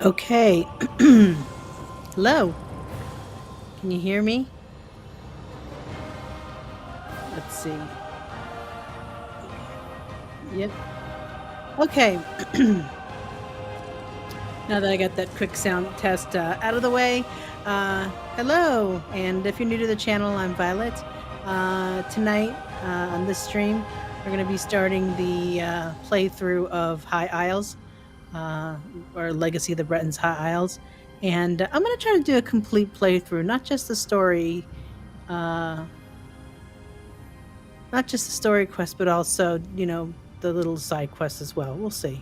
Okay. Hello. Can you hear me? Let's see. Yep. Okay. Now that I got that quick sound test out of the way, hello. And if you're new to the channel, I'm Violet. Tonight on this stream, we're going to be starting the playthrough of High Isles, or Legacy of the Bretons High Isles. And I'm going to try to do a complete playthrough, uh, not just the story quest, but also, the little side quests as well. We'll see.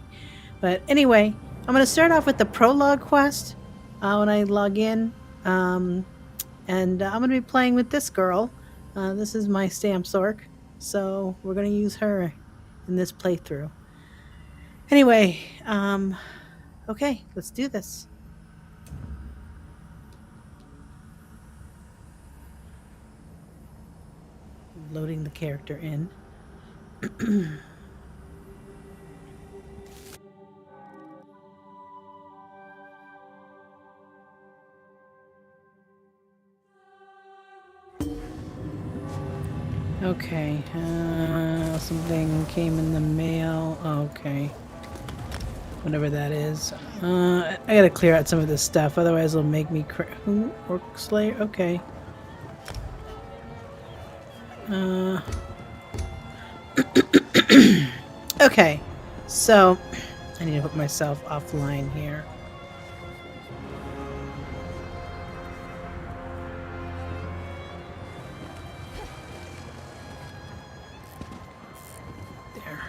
But anyway, I'm going to start off with the prologue quest when I log in. And I'm going to be playing with this girl. This is my Stamsork. So we're going to use her in this playthrough. Anyway, okay, let's do this. Loading the character in. Okay, something came in the mail. Okay. Whatever that is. I gotta clear out some of this stuff, otherwise it'll make me Orc Slayer? Okay. Okay, so I need to put myself offline here. There.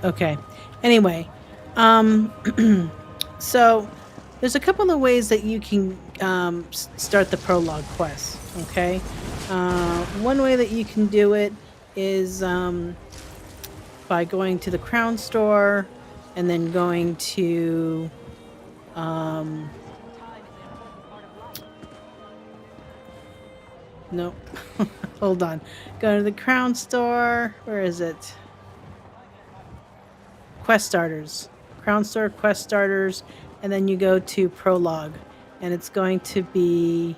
Okay. Anyway, so there's a couple of ways that you can start the prologue quest. Okay, one way that you can do it is by going to the Crown Store and then going to nope. Hold on. Go to the Crown Store. Where is it? Quest starters. Crown Store quest starters, and then you go to Prologue, and it's going to be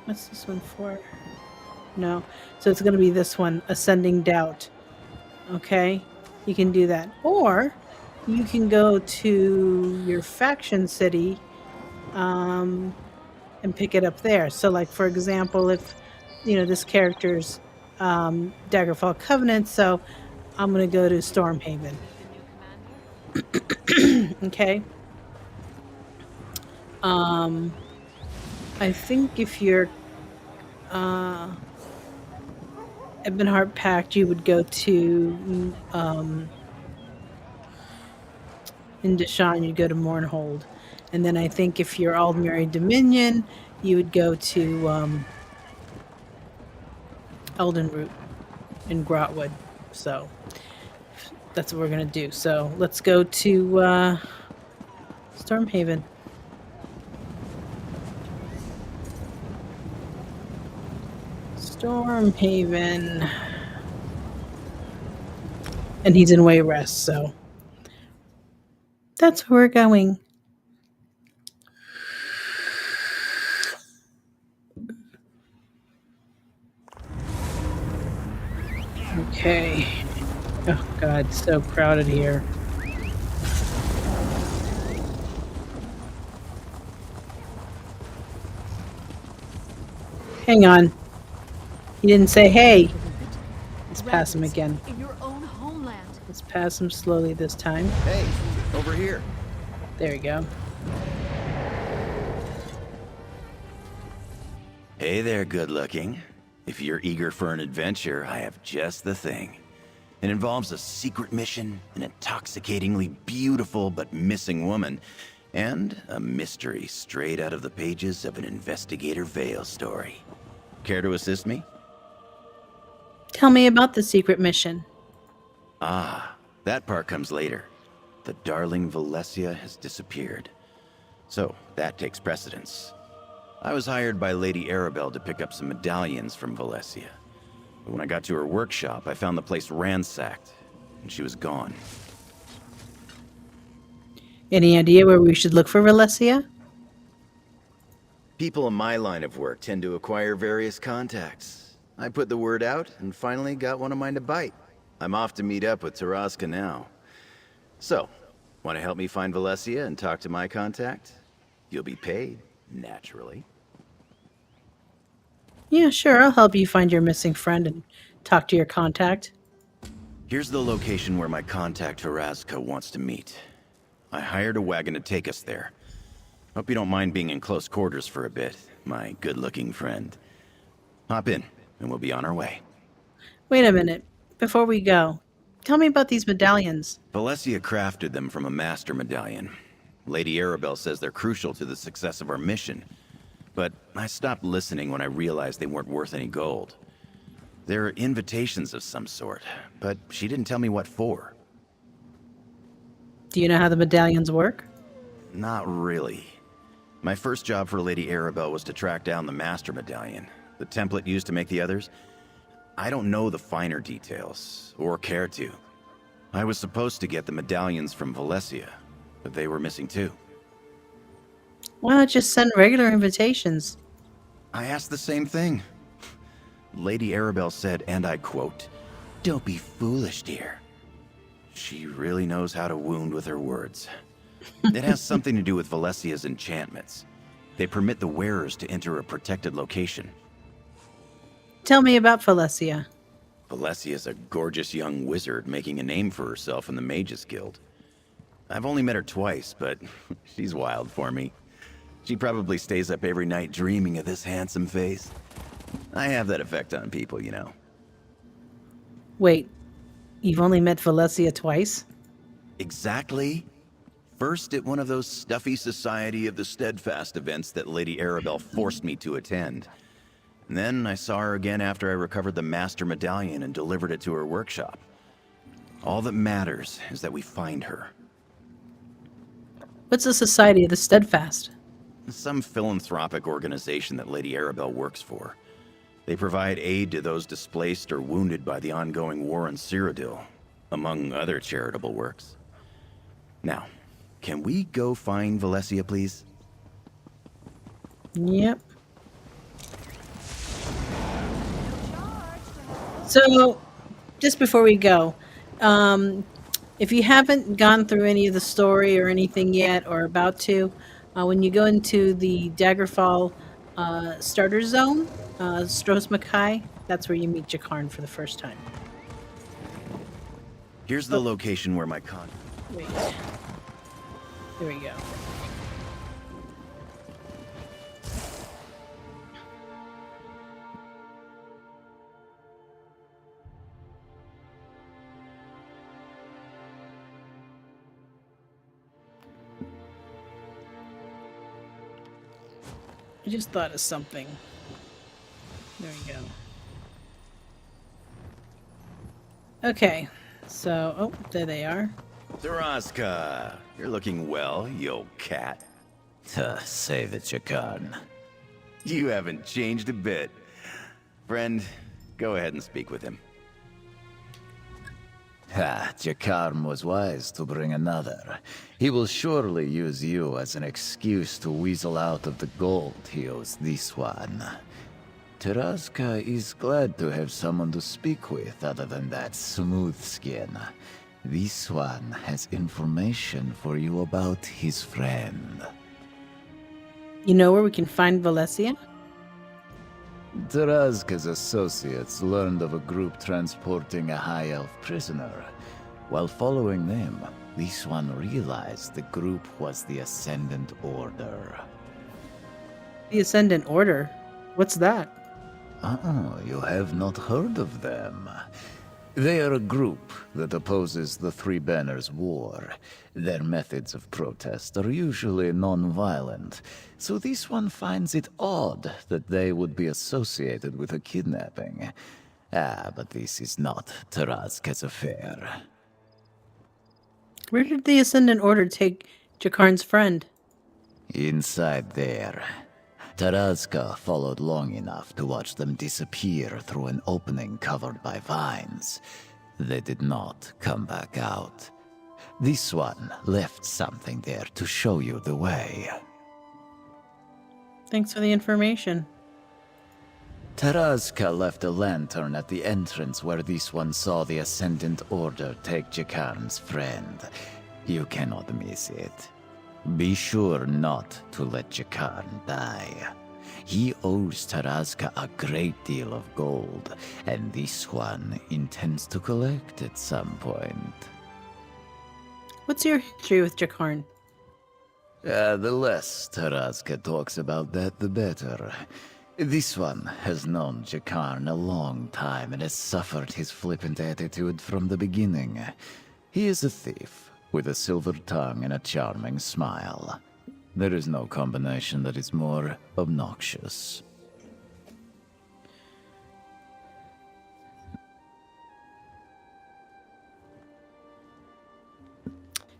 what's this one for? No. So it's going to be this one, Ascending Doubt. Okay? You can do that. Or you can go to your faction city and pick it up there. So, like, for example, if, this character's Daggerfall Covenant, so I'm going to go to Stormhaven. Okay? I think if you're Ebonheart Pact, you would go to in Deshawn, you'd go to Mournhold. And then I think if you're Aldmeri Dominion, you would go to Eldenroot in Grotwood. So that's what we're going to do. So let's go to Stormhaven. Stormhaven. And he's in Wayrest, so that's where we're going. Okay. Oh god, it's so crowded here. Hang on. He didn't say hey. Let's pass him again. In your own homeland. Let's pass him slowly this time. Hey, over here. There we go. Hey there, good looking. If you're eager for an adventure, I have just the thing. It involves a secret mission, an intoxicatingly beautiful but missing woman, and a mystery straight out of the pages of an Investigator Vale story. Care to assist me? Tell me about the secret mission. Ah, that part comes later. the darling Valencia has disappeared. So, that takes precedence. I was hired by Lady Arabelle to pick up some medallions from Valencia. But when I got to her workshop, I found the place ransacked, and she was gone. Any idea where we should look for Valencia? People in my line of work tend to acquire various contacts. I put the word out and finally got one of mine to bite. I'm off to meet up with Tarazka now. So, want to help me find Valencia and talk to my contact? You'll be paid, naturally. Yeah, sure. I'll help you find your missing friend and talk to your contact. Here's the location where my contact Tarazka wants to meet. I hired a wagon to take us there. Hope you don't mind being in close quarters for a bit, my good-looking friend. Hop in, and we'll be on our way. Wait a minute. Before we go, tell me about these medallions. Valencia crafted them from a master medallion. Lady Arabelle says they're crucial to the success of our mission. But I stopped listening when I realized they weren't worth any gold. They're invitations of some sort, but she didn't tell me what for. Do you know how the medallions work? Not really. My first job for Lady Arabelle was to track down the master medallion, the template used to make the others. I don't know the finer details, or care to. I was supposed to get the medallions from Valencia, but they were missing too. Why not just send regular invitations? I asked the same thing. Lady Arabelle said, and I quote, "Don't be foolish, dear." She really knows how to wound with her words. It has something to do with Valesia's enchantments. They permit the wearers to enter a protected location. Tell me about Valencia. Valesia's a gorgeous young wizard making a name for herself in the Mages Guild. I've only met her twice, but she's wild for me. She probably stays up every night dreaming of this handsome face. I have that effect on people, you know. Wait, you've only met Valencia twice? Exactly. First at one of those stuffy Society of the Steadfast events that Lady Arabelle forced me to attend. And then I saw her again after I recovered the Master Medallion and delivered it to her workshop. All that matters is that we find her. What's the Society of the Steadfast? Some philanthropic organization that Lady Arabelle works for. They provide aid to those displaced or wounded by the ongoing war in Cyrodiil, among other charitable works. Now, can we go find Valencia, please? Yep. So, just before we go, if you haven't gone through any of the story or anything yet, or about to, when you go into the Daggerfall starter zone, Stros Mackay, that's where you meet Jakarn for the first time. Here's the location where my Wait. There we go. I just thought of something. There we go. Okay, so, oh, there they are. Tarazka, you're looking well, you old cat. Save it, Jakarn. You haven't changed a bit. Friend, go ahead and speak with him. Jakarn was wise to bring another. He will surely use you as an excuse to weasel out of the gold he owes this one. Tarazka is glad to have someone to speak with other than that smooth skin. This one has information for you about his friend. You know where we can find Valencia? Tarazka's associates learned of a group transporting a high elf prisoner. While following them, this one realized the group was the Ascendant Order. The Ascendant Order? What's that? You have not heard of them. They are a group that opposes the Three Banners War. Their methods of protest are usually non-violent, so this one finds it odd that they would be associated with a kidnapping. But this is not Tarazka's affair. Where did the Ascendant Order take Jakarn's friend? Inside there. Tarazka followed long enough to watch them disappear through an opening covered by vines. They did not come back out. This one left something there to show you the way. Thanks for the information. Tarazka left a lantern at the entrance where this one saw the Ascendant Order take Jakarn's friend. You cannot miss it. Be sure not to let Jakarn die. He owes Tarazka a great deal of gold, and this one intends to collect at some point. What's your history with Jakarn? The less Tarazka talks about that, the better. This one has known Jakarn a long time and has suffered his flippant attitude from the beginning. He is a thief, with a silver tongue and a charming smile. There is no combination that is more obnoxious.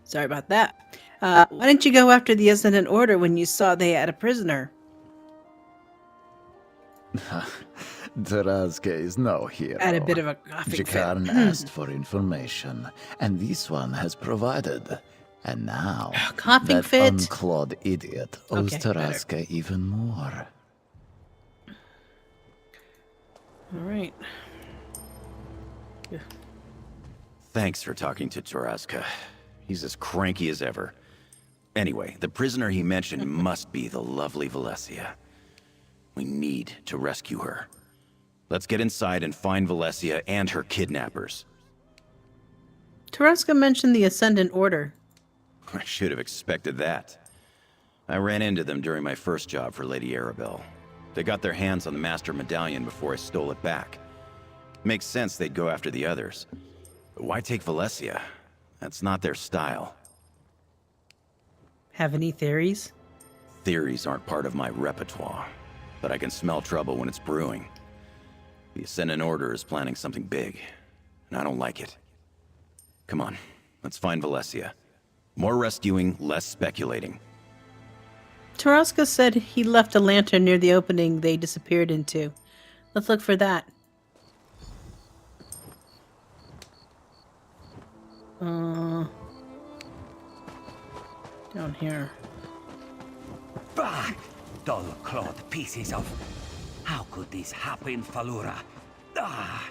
Sorry about that. Why didn't you go after the Ascendant Order when you saw they had a prisoner? Tarazka is no hero. Had a bit of a coughing fit. Jakarn asked for information, and this one has provided. And now, Coughing that fit. unclawed idiot owes Okay, Tarazka even more. All right. Thanks for talking to Tarazka. He's as cranky as ever. Anyway, the prisoner he mentioned must be the lovely Valesia. We need to rescue her. Let's get inside and find Valesia and her kidnappers. Taraska mentioned the Ascendant Order. I should have expected that. I ran into them during my first job for Lady Arabelle. They got their hands on the Master Medallion before I stole it back. Makes sense they'd go after the others. But why take Valesia? That's not their style. Have any theories? Theories aren't part of my repertoire, but I can smell trouble when it's brewing. The Ascendant Order is planning something big, and I don't like it. Come on, let's find Valesia. More rescuing, less speculating. Taraska said he left a lantern near the opening they disappeared into. Let's look for that. Down here. Bah! Dull-clawed pieces of... How could this happen, Falura? Ah!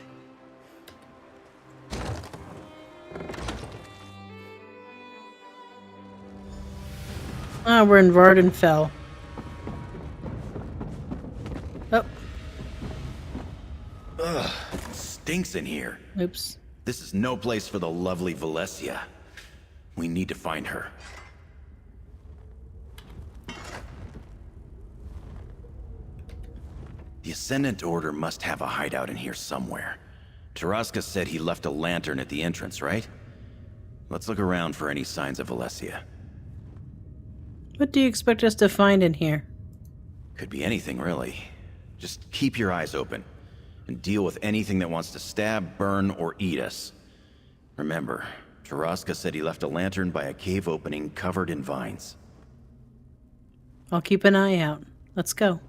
Ah, we're in Vardenfell. Oh, Ugh, it stinks in here. oops. This is no place for the lovely Valesia. We need to find her. The Ascendant Order must have a hideout in here somewhere. Taraska said he left a lantern at the entrance, right? Let's look around for any signs of Valesia. What do you expect us to find in here? Could be anything, really. Just keep your eyes open, and deal with anything that wants to stab, burn, or eat us. Remember, Taraska said he left a lantern by a cave opening covered in vines. I'll keep an eye out. Let's go.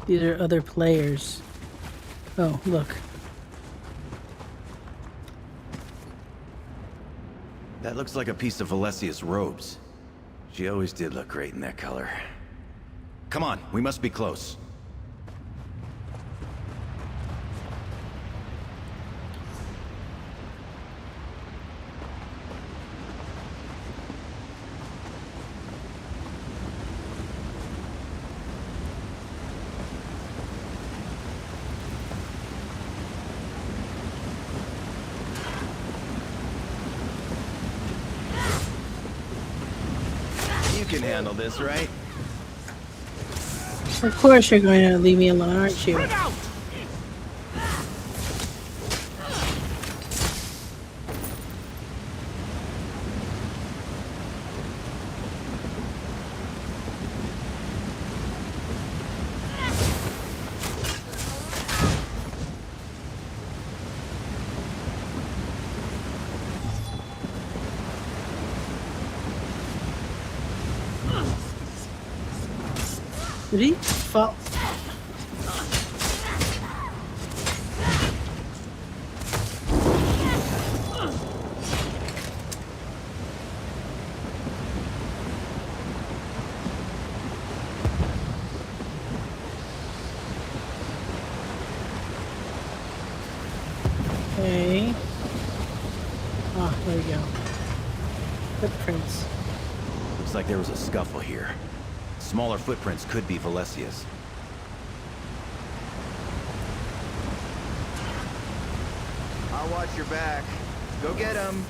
These are other players. Oh, look. That looks like a piece of Valesia's robes. She always did look great in that color. Come on, we must be close. can handle this, right? Of course you're going to leave me alone, aren't you? Did he fall? Okay. Ah, there we go. Footprints. Looks like there was a scuffle here. Smaller footprints could be Valesia's. I'll watch your back. Go get him.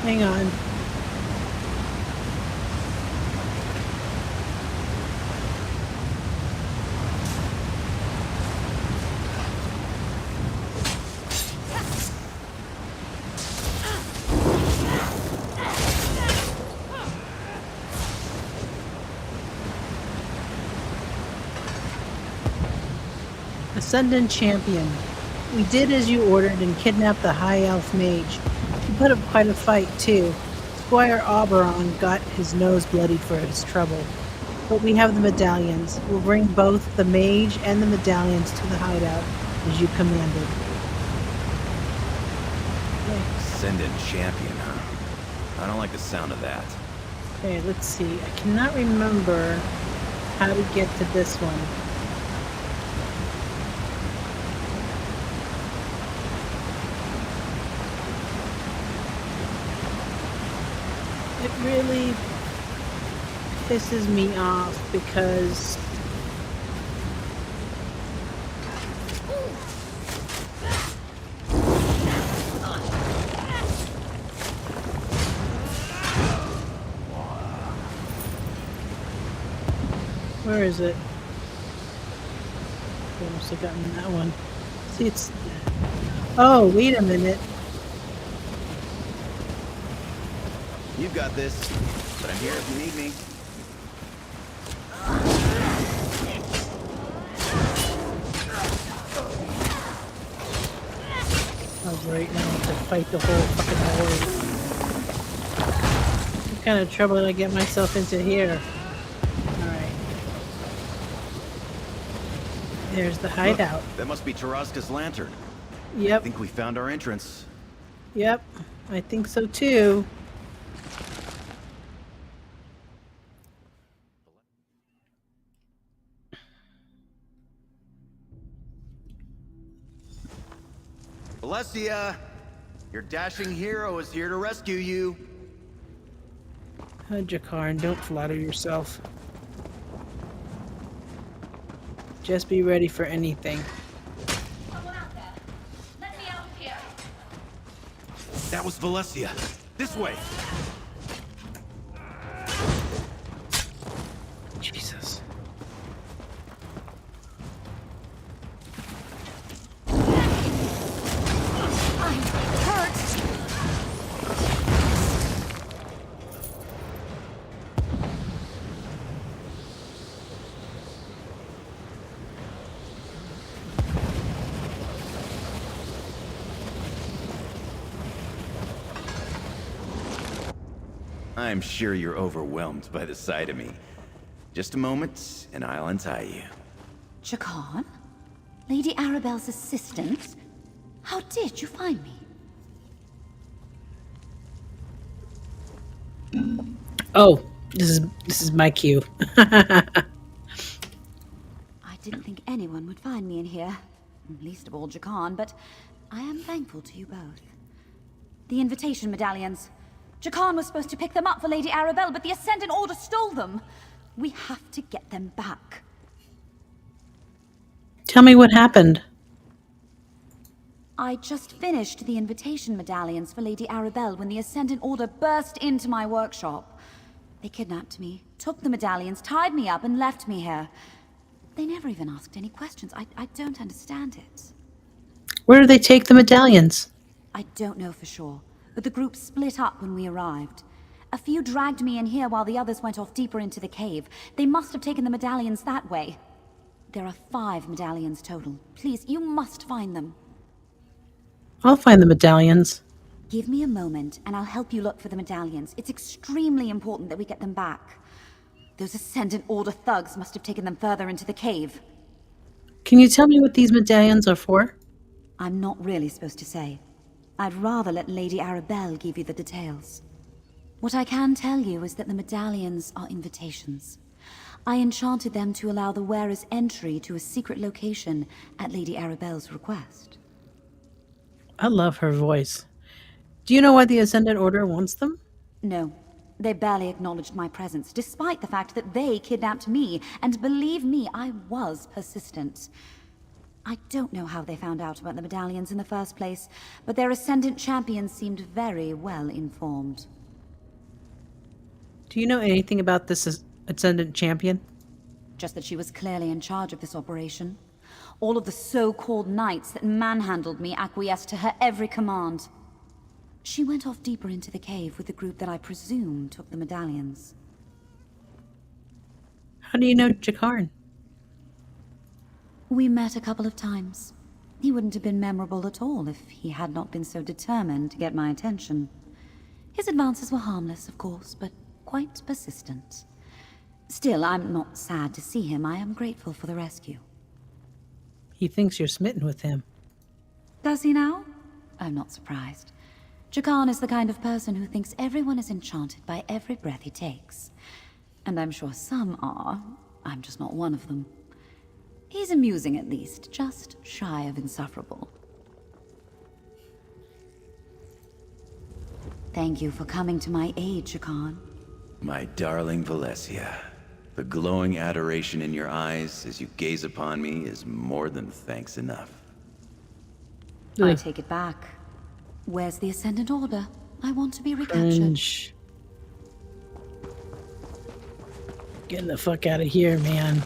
Hang on. Ascendant Champion. We did as you ordered and kidnapped the High Elf Mage. He put up quite a fight, too. Squire Oberon got his nose bloodied for his trouble. But we have the medallions. We'll bring both the mage and the medallions to the hideout, as you commanded. Ascendant Champion, huh? I don't like the sound of that. Okay, let's see. I cannot remember how to get to this one. It really pisses me off because where is it? I must have gotten that one. See, it's... Oh, wait a minute. You've got this, but I'm here if you need me. Oh, great. Now I have to fight the whole fucking horde. What kind of trouble did I get myself into here? Alright. There's the hideout. Look, that must be Taraska's lantern. I Yep. think we found our entrance. Yep. I think so too. Valesia, your dashing hero is here to rescue you. Jakar, and don't flatter yourself. Just be ready for anything. Someone out there. Let me out of here. That was Valesia. This way. Jesus. I'm hurt. I'm sure you're overwhelmed by the sight of me. Just a moment, and I'll untie you. Chacon? Lady Arabelle's assistant? How did you find me? Oh, this is my cue. I didn't think anyone would find me in here. Least of all Chacon, but I am thankful to you both. The invitation medallions. Chacon was supposed to pick them up for Lady Arabelle, but the Ascendant Order stole them. We have to get them back. Tell me what happened. I just finished the invitation medallions for Lady Arabelle when the Ascendant Order burst into my workshop. They kidnapped me, took the medallions, tied me up, and left me here. They never even asked any questions. I don't understand it. Where did they take the medallions? I don't know for sure, but the group split up when we arrived. A few dragged me in here while the others went off deeper into the cave. They must have taken the medallions that way. There are 5 medallions total. Please, you must find them. I'll find the medallions. Give me a moment, and I'll help you look for the medallions. It's extremely important that we get them back. Those Ascendant Order thugs must have taken them further into the cave. Can you tell me what these medallions are for? I'm not really supposed to say. I'd rather let Lady Arabelle give you the details. What I can tell you is that the medallions are invitations. I enchanted them to allow the wearer's entry to a secret location at Lady Arabelle's request. I love her voice. Do you know why the Ascendant Order wants them? No. They barely acknowledged my presence, despite the fact that they kidnapped me, and believe me, I was persistent. I don't know how they found out about the medallions in the first place, but their Ascendant champion seemed very well informed. Do you know anything about this Ascendant champion? Just that she was clearly in charge of this operation. All of the so-called knights that manhandled me acquiesced to her every command. She went off deeper into the cave with the group that I presume took the medallions. How do you know Jakarn? We met a couple of times. He wouldn't have been memorable at all if he had not been so determined to get my attention. His advances were harmless, of course, but quite persistent. Still, I'm not sad to see him. I am grateful for the rescue. He thinks you're smitten with him. Does he now? I'm not surprised. Jakarn is the kind of person who thinks everyone is enchanted by every breath he takes. And I'm sure some are. I'm just not one of them. He's amusing at least, just shy of insufferable. Thank you for coming to my aid, Jakarn. My darling Valencia, the glowing adoration in your eyes as you gaze upon me is more than thanks enough. I take it back. Where's the Ascendant Order? I want to be recaptured. Cringe. Getting the fuck out of here, man.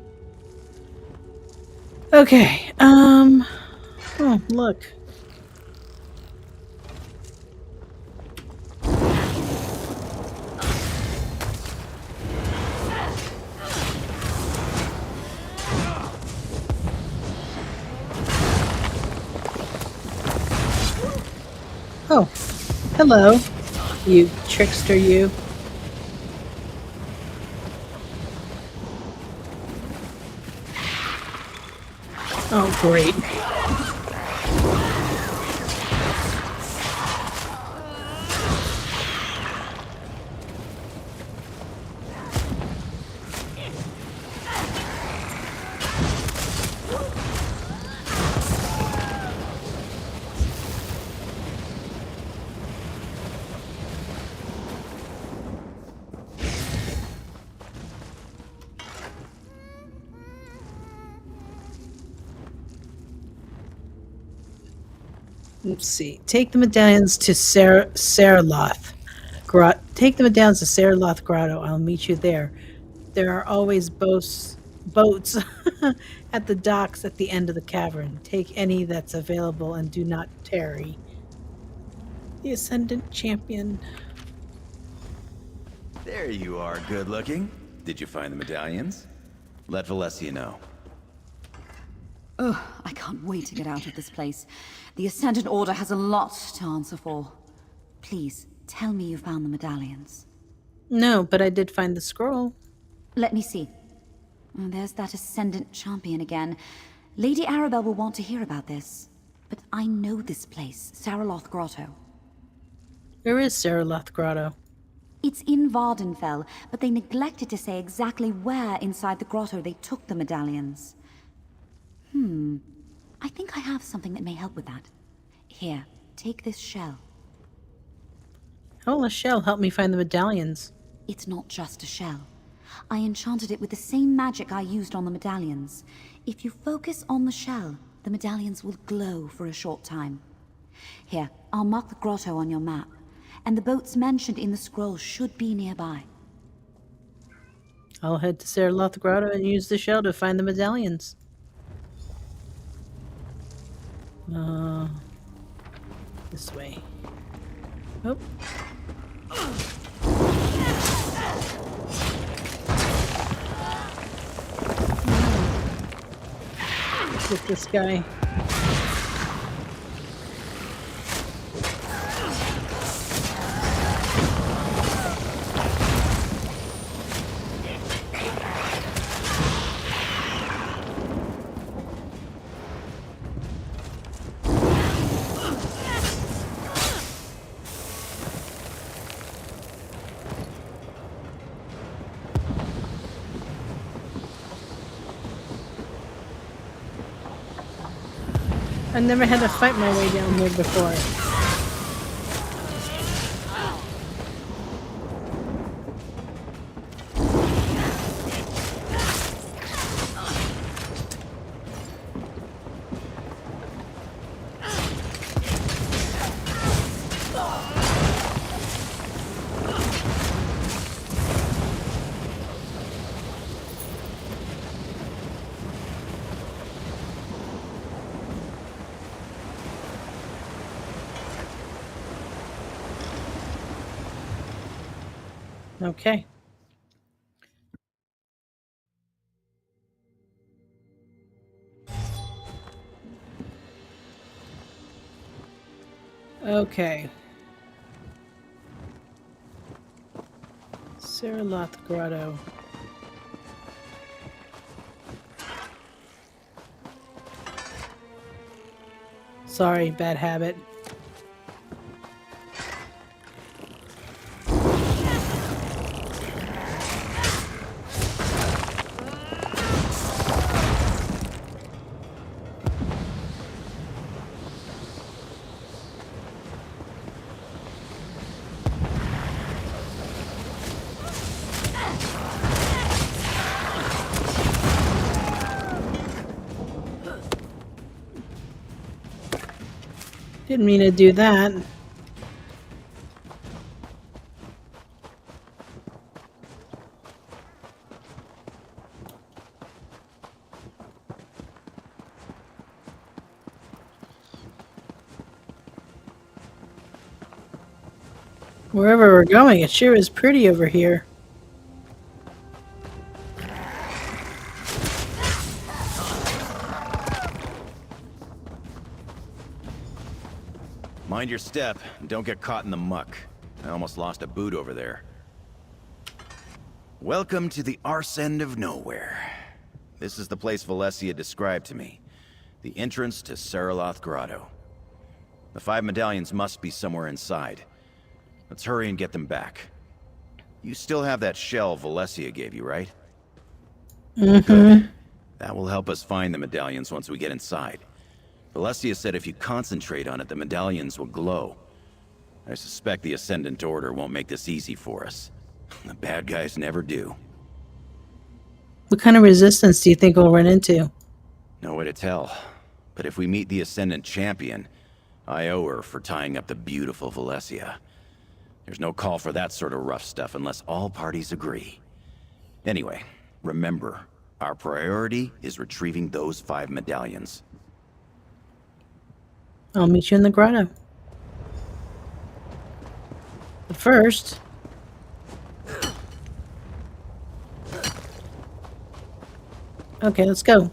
Okay, oh, look. Oh, hello, you trickster, you. Oh, great. Let's see. Take the medallions to Saraloth. Take the medallions to Saraloth Grotto. I'll meet you there. There are always boats at the docks at the end of the cavern. Take any that's available and do not tarry. The Ascendant Champion. There you are, good looking. Did you find the medallions? Let Valencia know. Ugh, I can't wait to get out of this place. The Ascendant Order has a lot to answer for. Please, tell me you found the medallions. No, but I did find the scroll. Let me see. Oh, there's that Ascendant Champion again. Lady Arabelle will want to hear about this. But I know this place, Saraloth Grotto. Where is Saraloth Grotto? It's in Vardenfell, but they neglected to say exactly where inside the grotto they took the medallions. I think I have something that may help with that. Here, take this shell. How will a shell help me find the medallions? It's not just a shell. I enchanted it with the same magic I used on the medallions. If you focus on the shell, the medallions will glow for a short time. Here, I'll mark the grotto on your map, and the boats mentioned in the scroll should be nearby. I'll head to Saraloth Grotto and use the shell to find the medallions. This way. Oh. Get this guy. I've never had to fight my way down here before. Okay. Okay. Saraloth Grotto. Sorry, bad habit. Didn't mean to do that. Wherever we're going, it sure is pretty over here. Mind your step, and don't get caught in the muck. I almost lost a boot over there. Welcome to the arse end of nowhere. This is the place Valencia described to me. The entrance to Saraloth Grotto. The 5 medallions must be somewhere inside. Let's hurry and get them back. You still have that shell Valencia gave you, right? Good. That will help us find the medallions once we get inside. Valencia said if you concentrate on it, the medallions will glow. I suspect the Ascendant Order won't make this easy for us. The bad guys never do. What kind of resistance do you think we'll run into? No way to tell. But if we meet the Ascendant Champion, I owe her for tying up the beautiful Valencia. There's no call for that sort of rough stuff unless all parties agree. Anyway, remember, our priority is retrieving those 5 medallions. I'll meet you in the grotto. But first... Okay, let's go.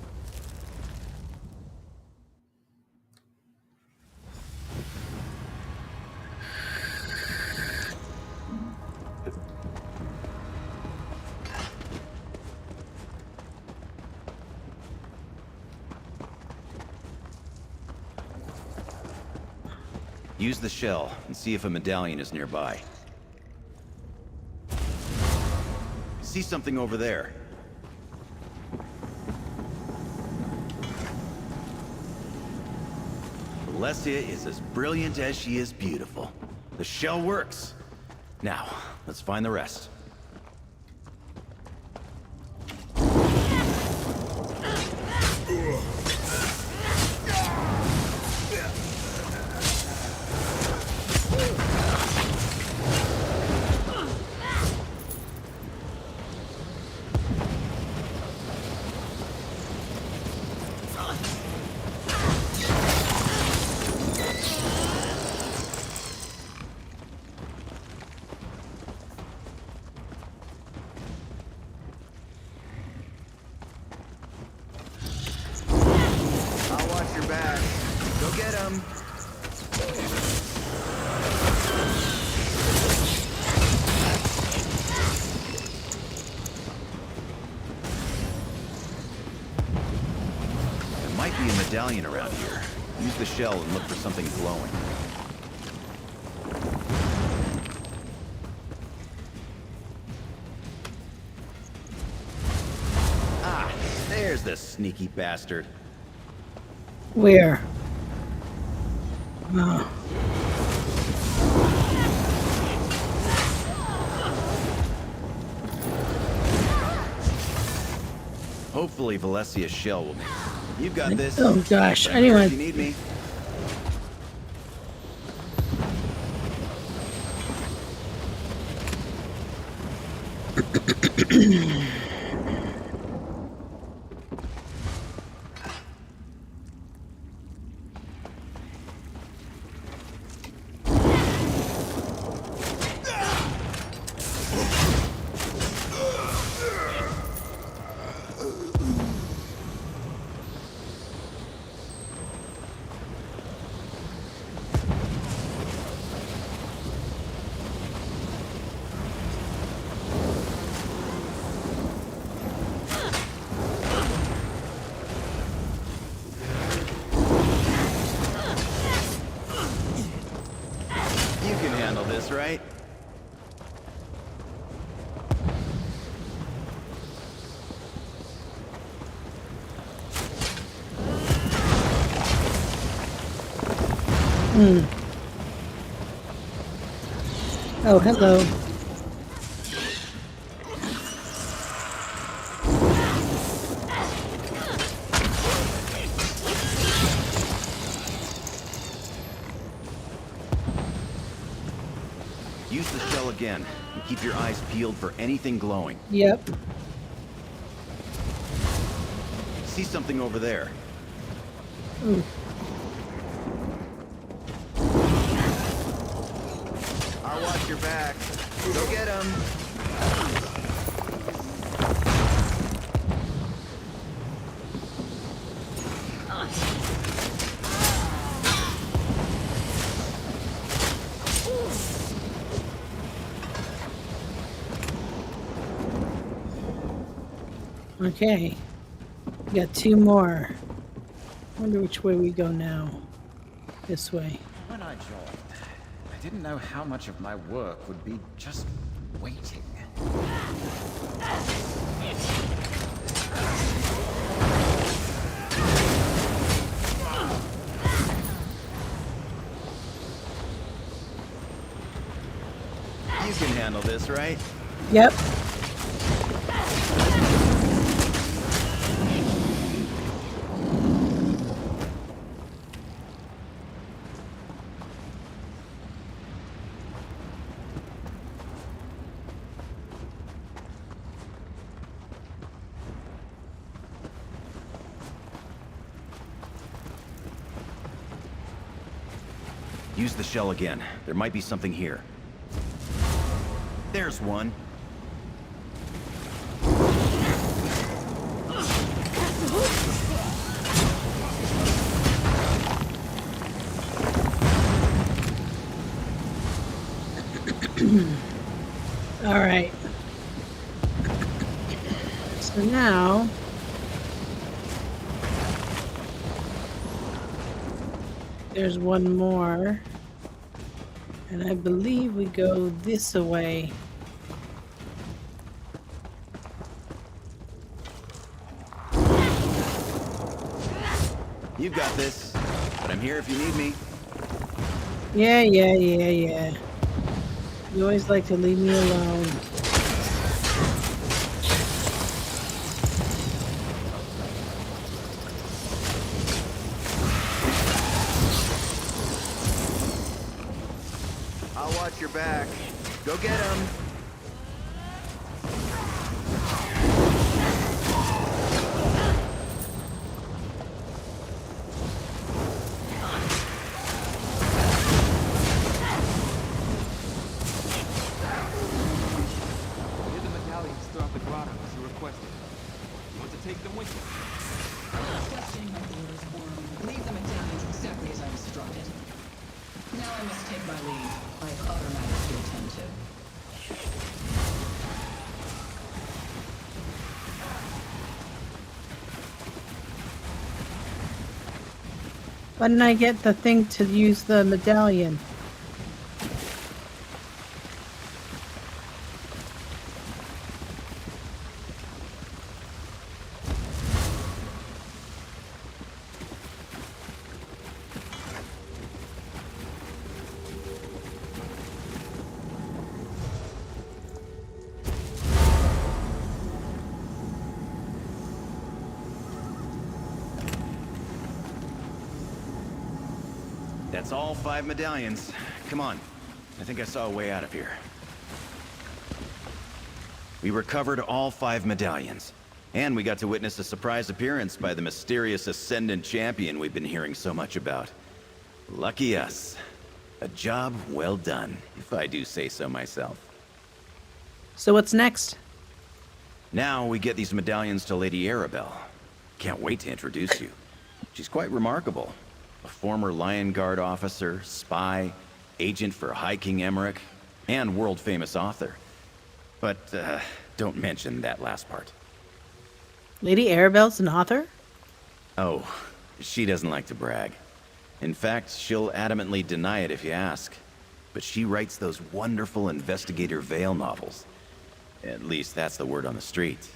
Use the shell and see if a medallion is nearby. See something over there. Valencia is as brilliant as she is beautiful. The shell works. Now, let's find the rest. I'll watch your back. Go get him. There might be a medallion around here. Use the shell and look for something glowing. Ah, there's the sneaky bastard. Where? Oh. Hopefully Valesia's shell will... You've got this. Oh gosh. Right here if you Anyway, need me. You can handle this, right? oh, hello. Use the shell again, and keep your eyes peeled for anything glowing. Yep. See something over there. Ooh. I'll watch your back. Go get him. Okay. We got two more. Wonder which way we go now. This way. When I joined, I didn't know how much of my work would be just waiting. You can handle this, right? Yep. Use the shell again. There might be something here. There's one. All right. So now there's one more. And I believe we go this way. You've got this, but I'm here if you need me. Yeah. You always like to leave me alone. I'll watch your back. Go get him. Get the medallions throughout the grotto as you requested. You want to take them with you? Questioning my orders, Worm. Leave the medallions exactly as I instructed. Now I must take my leave. I have other matters to attend to. Why didn't I get the thing to use the medallion? That's all 5 medallions. Come on. I think I saw a way out of here. We recovered all 5 medallions. And we got to witness a surprise appearance by the mysterious Ascendant Champion we've been hearing so much about. Lucky us. A job well done, if I do say so myself. So what's next? Now we get these medallions to Lady Arabelle. Can't wait to introduce you. She's quite remarkable. A former Lion Guard officer, spy, agent for High King Emmerich, and world-famous author. But, don't mention that last part. Lady Arabelle's an author? Oh, she doesn't like to brag. In fact, she'll adamantly deny it if you ask. But she writes those wonderful Investigator Vale novels. At least that's the word on the street.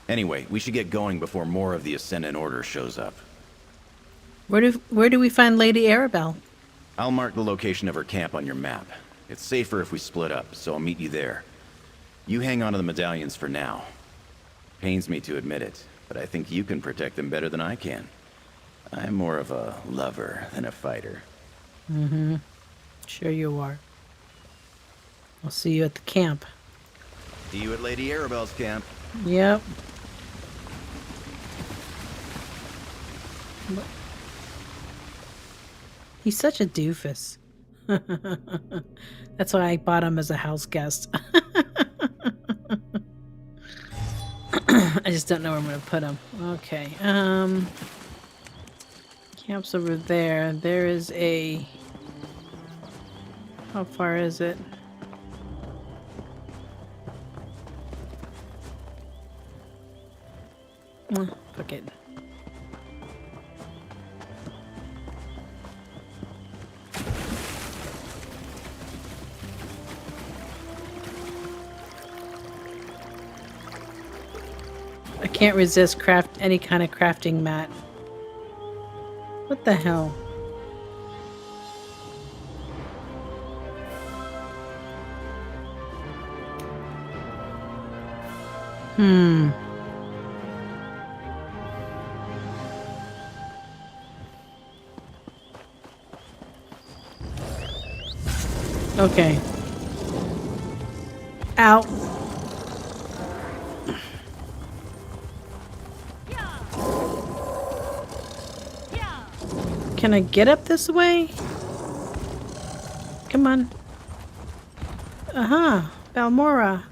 Anyway, we should get going before more of the Ascendant Order shows up. Where do we find Lady Arabelle? I'll mark the location of her camp on your map. It's safer if we split up, so I'll meet you there. You hang on to the medallions for now. Pains me to admit it, but I think you can protect them better than I can. I'm more of a lover than a fighter. Mm-hmm. Sure you are. I'll see you at the camp. See you at Lady Arabelle's camp. Yep. He's such a doofus. That's why I bought him as a house guest. I just don't know where I'm going to put him. Okay. Camp's over there. There is a... How far is it? Fuck it. I can't resist any kind of crafting mat. What the hell? Okay. Ow. Can I get up this way? Come on. Balmora.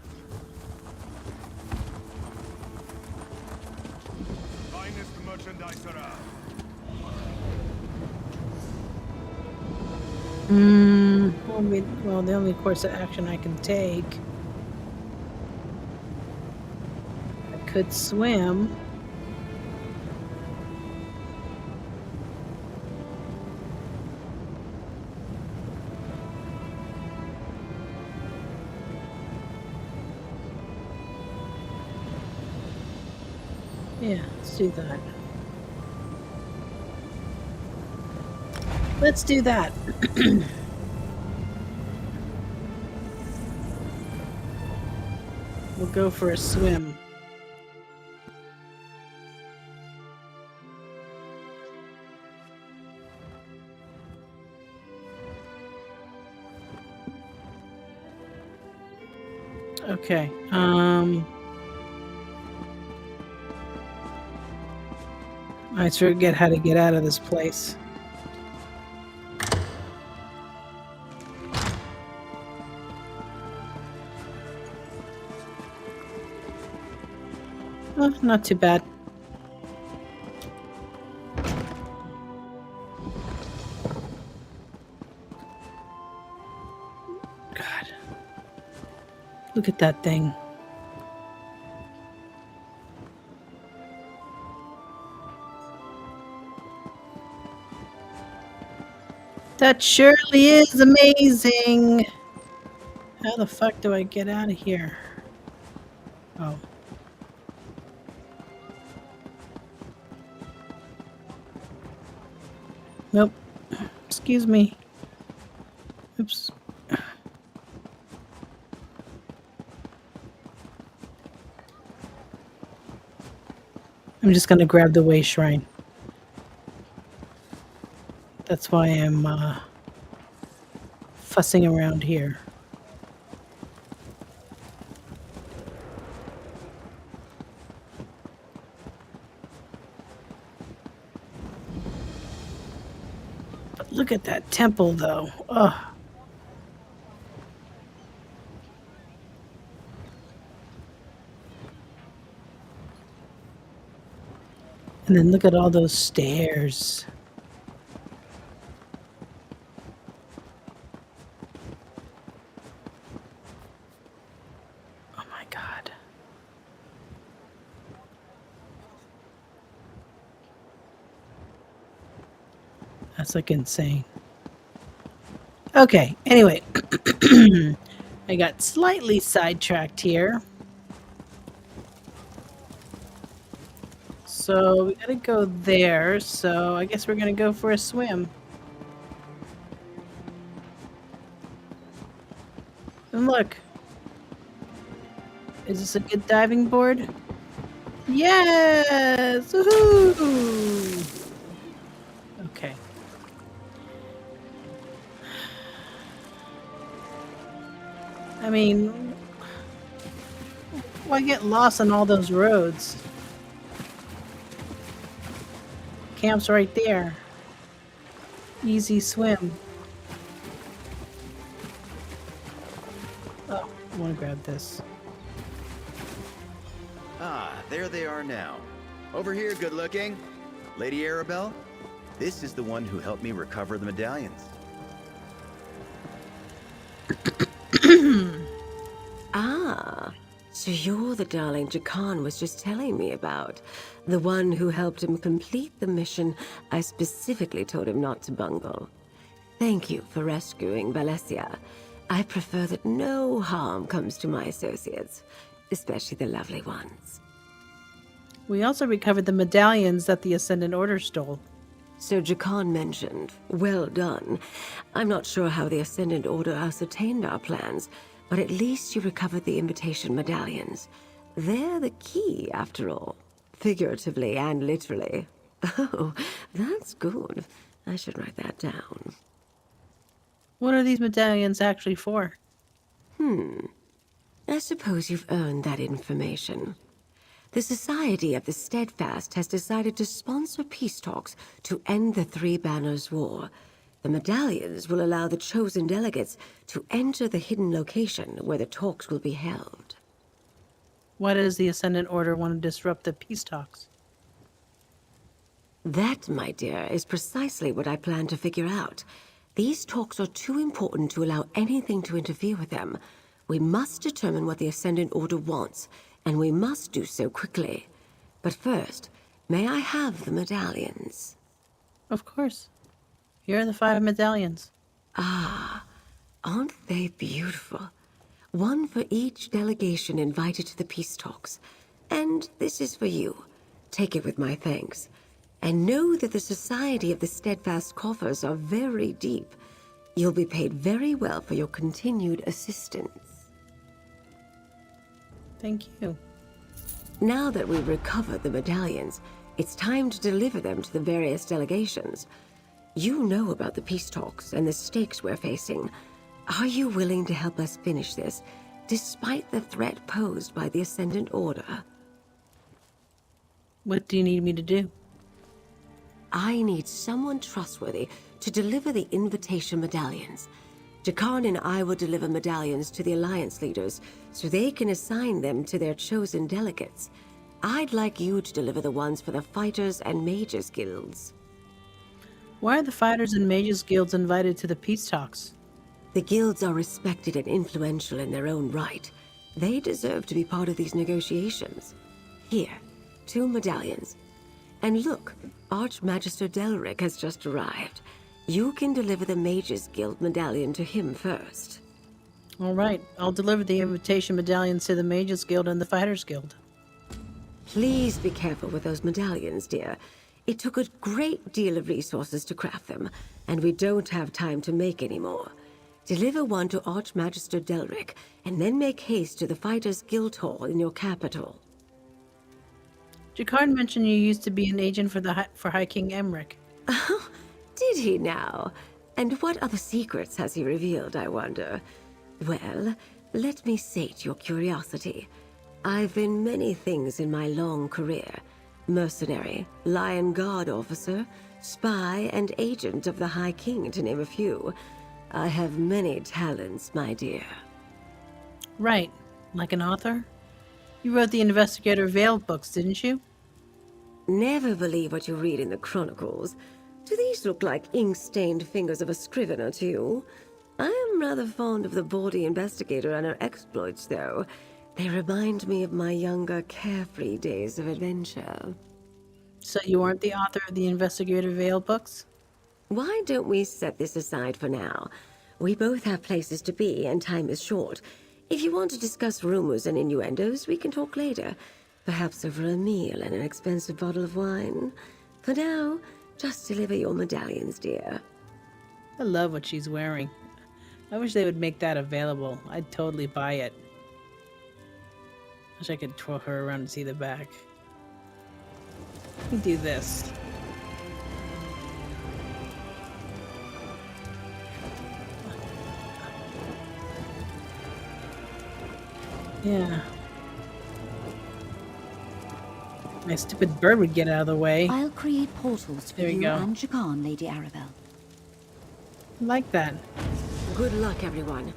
Finest merchandiser. Well, the only course of action I can take. I could swim. Yeah, let's do that. Let's do that. We'll go for a swim. Okay. I forget how to get out of this place. Oh, not too bad. God. Look at that thing. That surely is amazing. How the fuck do I get out of here? Oh. Nope. Excuse me. Oops. I'm just gonna grab the way shrine. That's why I'm fussing around here. But look at that temple, though. Ugh. And then look at all those stairs. Oh my God. That's like insane. Okay, anyway. I got slightly sidetracked here. So we gotta go there, so I guess we're gonna go for a swim. And look. Is this a good diving board? Yes! Woohoo! Okay. I mean, why get lost on all those roads? Camp's right there. Easy swim. Oh, I want to grab this. Ah, there they are now. Over here, good looking. Lady Arabelle, this is the one who helped me recover the medallions. Ah, so you're the darling Jakan was just telling me about. The one who helped him complete the mission I specifically told him not to bungle. Thank you for rescuing Valencia. I prefer that no harm comes to my associates, especially the lovely ones. We also recovered the medallions that the Ascendant Order stole. So Jakan mentioned, well done. I'm not sure how the Ascendant Order ascertained our plans, but at least you recovered the invitation medallions. They're the key, after all. Figuratively and literally. Oh, that's good. I should write that down. What are these medallions actually for? I suppose you've earned that information. The Society of the Steadfast has decided to sponsor peace talks to end the Three Banners War. The medallions will allow the chosen delegates to enter the hidden location where the talks will be held. Why does the Ascendant Order want to disrupt the peace talks? That, my dear, is precisely what I plan to figure out. These talks are too important to allow anything to interfere with them. We must determine what the Ascendant Order wants, and we must do so quickly. But first, may I have the medallions? Of course. Here are the 5 medallions. Ah, aren't they beautiful? One for each delegation invited to the peace talks. And this is for you. Take it with my thanks. And know that the Society of the Steadfast Coffers are very deep. You'll be paid very well for your continued assistance. Thank you. Now that we've recovered the medallions, it's time to deliver them to the various delegations. You know about the peace talks and the stakes we're facing. Are you willing to help us finish this, despite the threat posed by the Ascendant Order? What do you need me to do? I need someone trustworthy to deliver the invitation medallions. Jakarn and I will deliver medallions to the Alliance leaders so they can assign them to their chosen delegates. I'd like you to deliver the ones for the Fighters and Mages Guilds. Why are the Fighters and Mages Guilds invited to the peace talks? The guilds are respected and influential in their own right. They deserve to be part of these negotiations. Here, 2 medallions. And look, Archmagister Delric has just arrived. You can deliver the Mages Guild medallion to him first. All right, I'll deliver the invitation medallions to the Mages Guild and the Fighters Guild. Please be careful with those medallions, dear. It took a great deal of resources to craft them, and we don't have time to make any more. Deliver one to Archmagister Delric, and then make haste to the Fighters Guild Hall in your capital. Jakarn mentioned you used to be an agent for High King Emmerich. Oh, did he now? And what other secrets has he revealed, I wonder? Well, let me sate your curiosity. I've been many things in my long career. Mercenary, Lion Guard officer, spy, and agent of the High King, to name a few. I have many talents, my dear. Right, like an author? You wrote the Investigator Veiled books, didn't you? Never believe what you read in the chronicles. Do these look like ink-stained fingers of a scrivener to you? I am rather fond of the bawdy investigator and her exploits, though. They remind me of my younger, carefree days of adventure. So you aren't the author of the Investigator Veiled books? Why don't we set this aside for now? We both have places to be, and time is short. If you want to discuss rumors and innuendos, we can talk later. Perhaps over a meal and an expensive bottle of wine. For now, just deliver your medallions, dear. I love what she's wearing. I wish they would make that available. I'd totally buy it. Wish I could twirl her around and see the back. Let me do this. Yeah. My stupid bird would get out of the way. I'll create portals for There you you go. and Jakarn, Lady Arabelle. Like that. Good luck, everyone.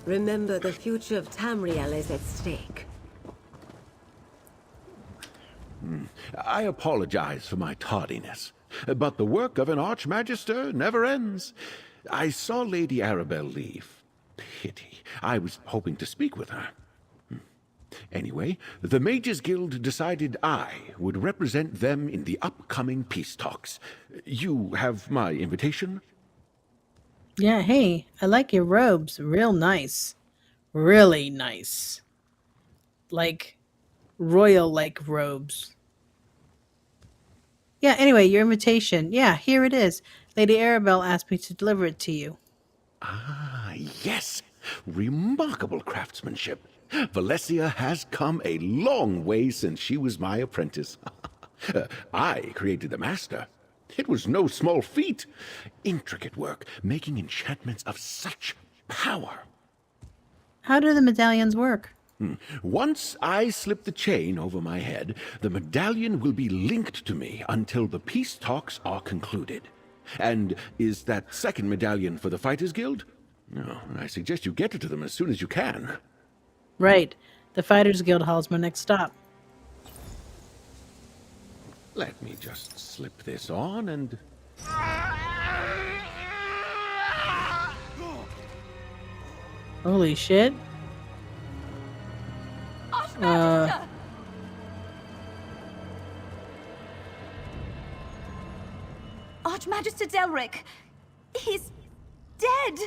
Remember, the future of Tamriel is at stake. I apologize for my tardiness, but the work of an Archmagister never ends. I saw Lady Arabelle leave. Pity. I was hoping to speak with her. Anyway, the Mages Guild decided I would represent them in the upcoming peace talks. You have my invitation? Yeah, hey, I like your robes. Real nice. Really nice. Like, royal-like robes. Yeah, anyway, your invitation. Yeah, here it is. Lady Arabelle asked me to deliver it to you. Ah, yes. Remarkable craftsmanship. Valencia has come a long way since she was my apprentice. I created the master. It was no small feat. Intricate work, making enchantments of such power. How do the medallions work? Once I slip the chain over my head, the medallion will be linked to me until the peace talks are concluded. And is that second medallion for the Fighters Guild? No, I suggest you get it to them as soon as you can. Right. The Fighters Guild Hall is my next stop. Let me just slip this on and... Holy shit. Archmagister Delric! He's dead!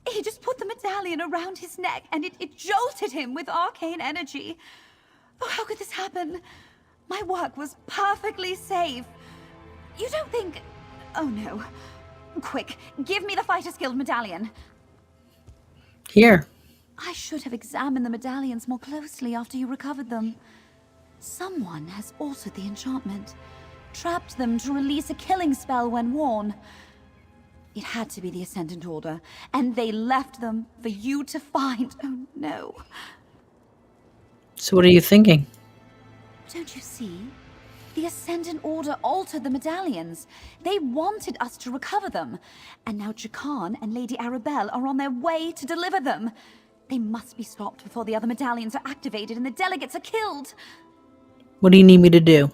He just put the medallion around his neck and it jolted him with arcane energy. Oh, how could this happen? My work was perfectly safe. You don't think... Oh no. Quick, give me the Fighters Guild medallion. Here. I should have examined the medallions more closely after you recovered them. Someone has altered the enchantment, trapped them to release a killing spell when worn. It had to be the Ascendant Order, and they left them for you to find. Oh no. So what are you thinking? Don't you see? The Ascendant Order altered the medallions. They wanted us to recover them. And now Jakan and Lady Arabelle are on their way to deliver them. They must be stopped before the other medallions are activated and the delegates are killed. What do you need me to do?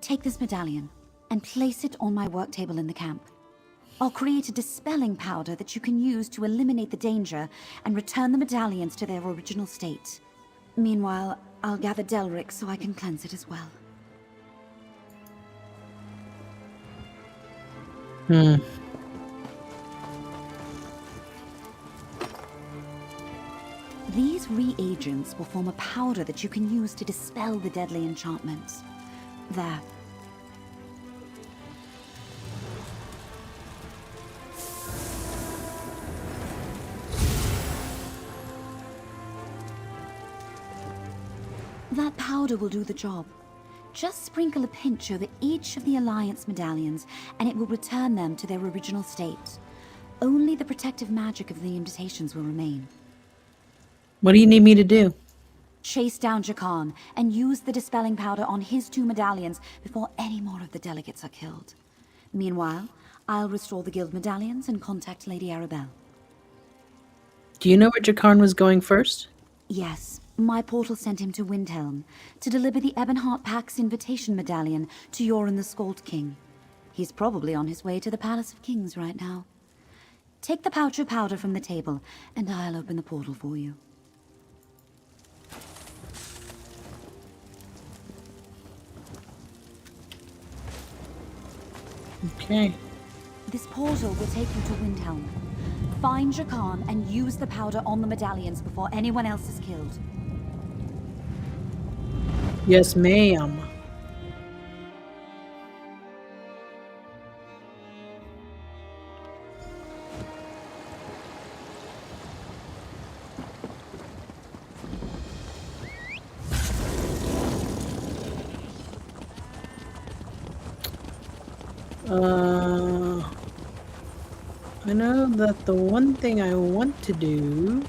Take this medallion and place it on my work table in the camp. I'll create a dispelling powder that you can use to eliminate the danger and return the medallions to their original state. Meanwhile, I'll gather Delric so I can cleanse it as well. These reagents will form a powder that you can use to dispel the deadly enchantments. There. That powder will do the job. Just sprinkle a pinch over each of the Alliance medallions, and it will return them to their original state. Only the protective magic of the invitations will remain. What do you need me to do? Chase down Jakan and use the dispelling powder on his 2 medallions before any more of the delegates are killed. Meanwhile, I'll restore the guild medallions and contact Lady Arabelle. Do you know where Jakarn was going first? Yes. My portal sent him to Windhelm to deliver the Ebonheart Pack's invitation medallion to Yoren the Skald King. He's probably on his way to the Palace of Kings right now. Take the pouch of powder from the table, and I'll open the portal for you. Okay. This portal will take you to Windhelm. Find Jakan and use the powder on the medallions before anyone else is killed. Yes, ma'am. I know that the one thing I want to do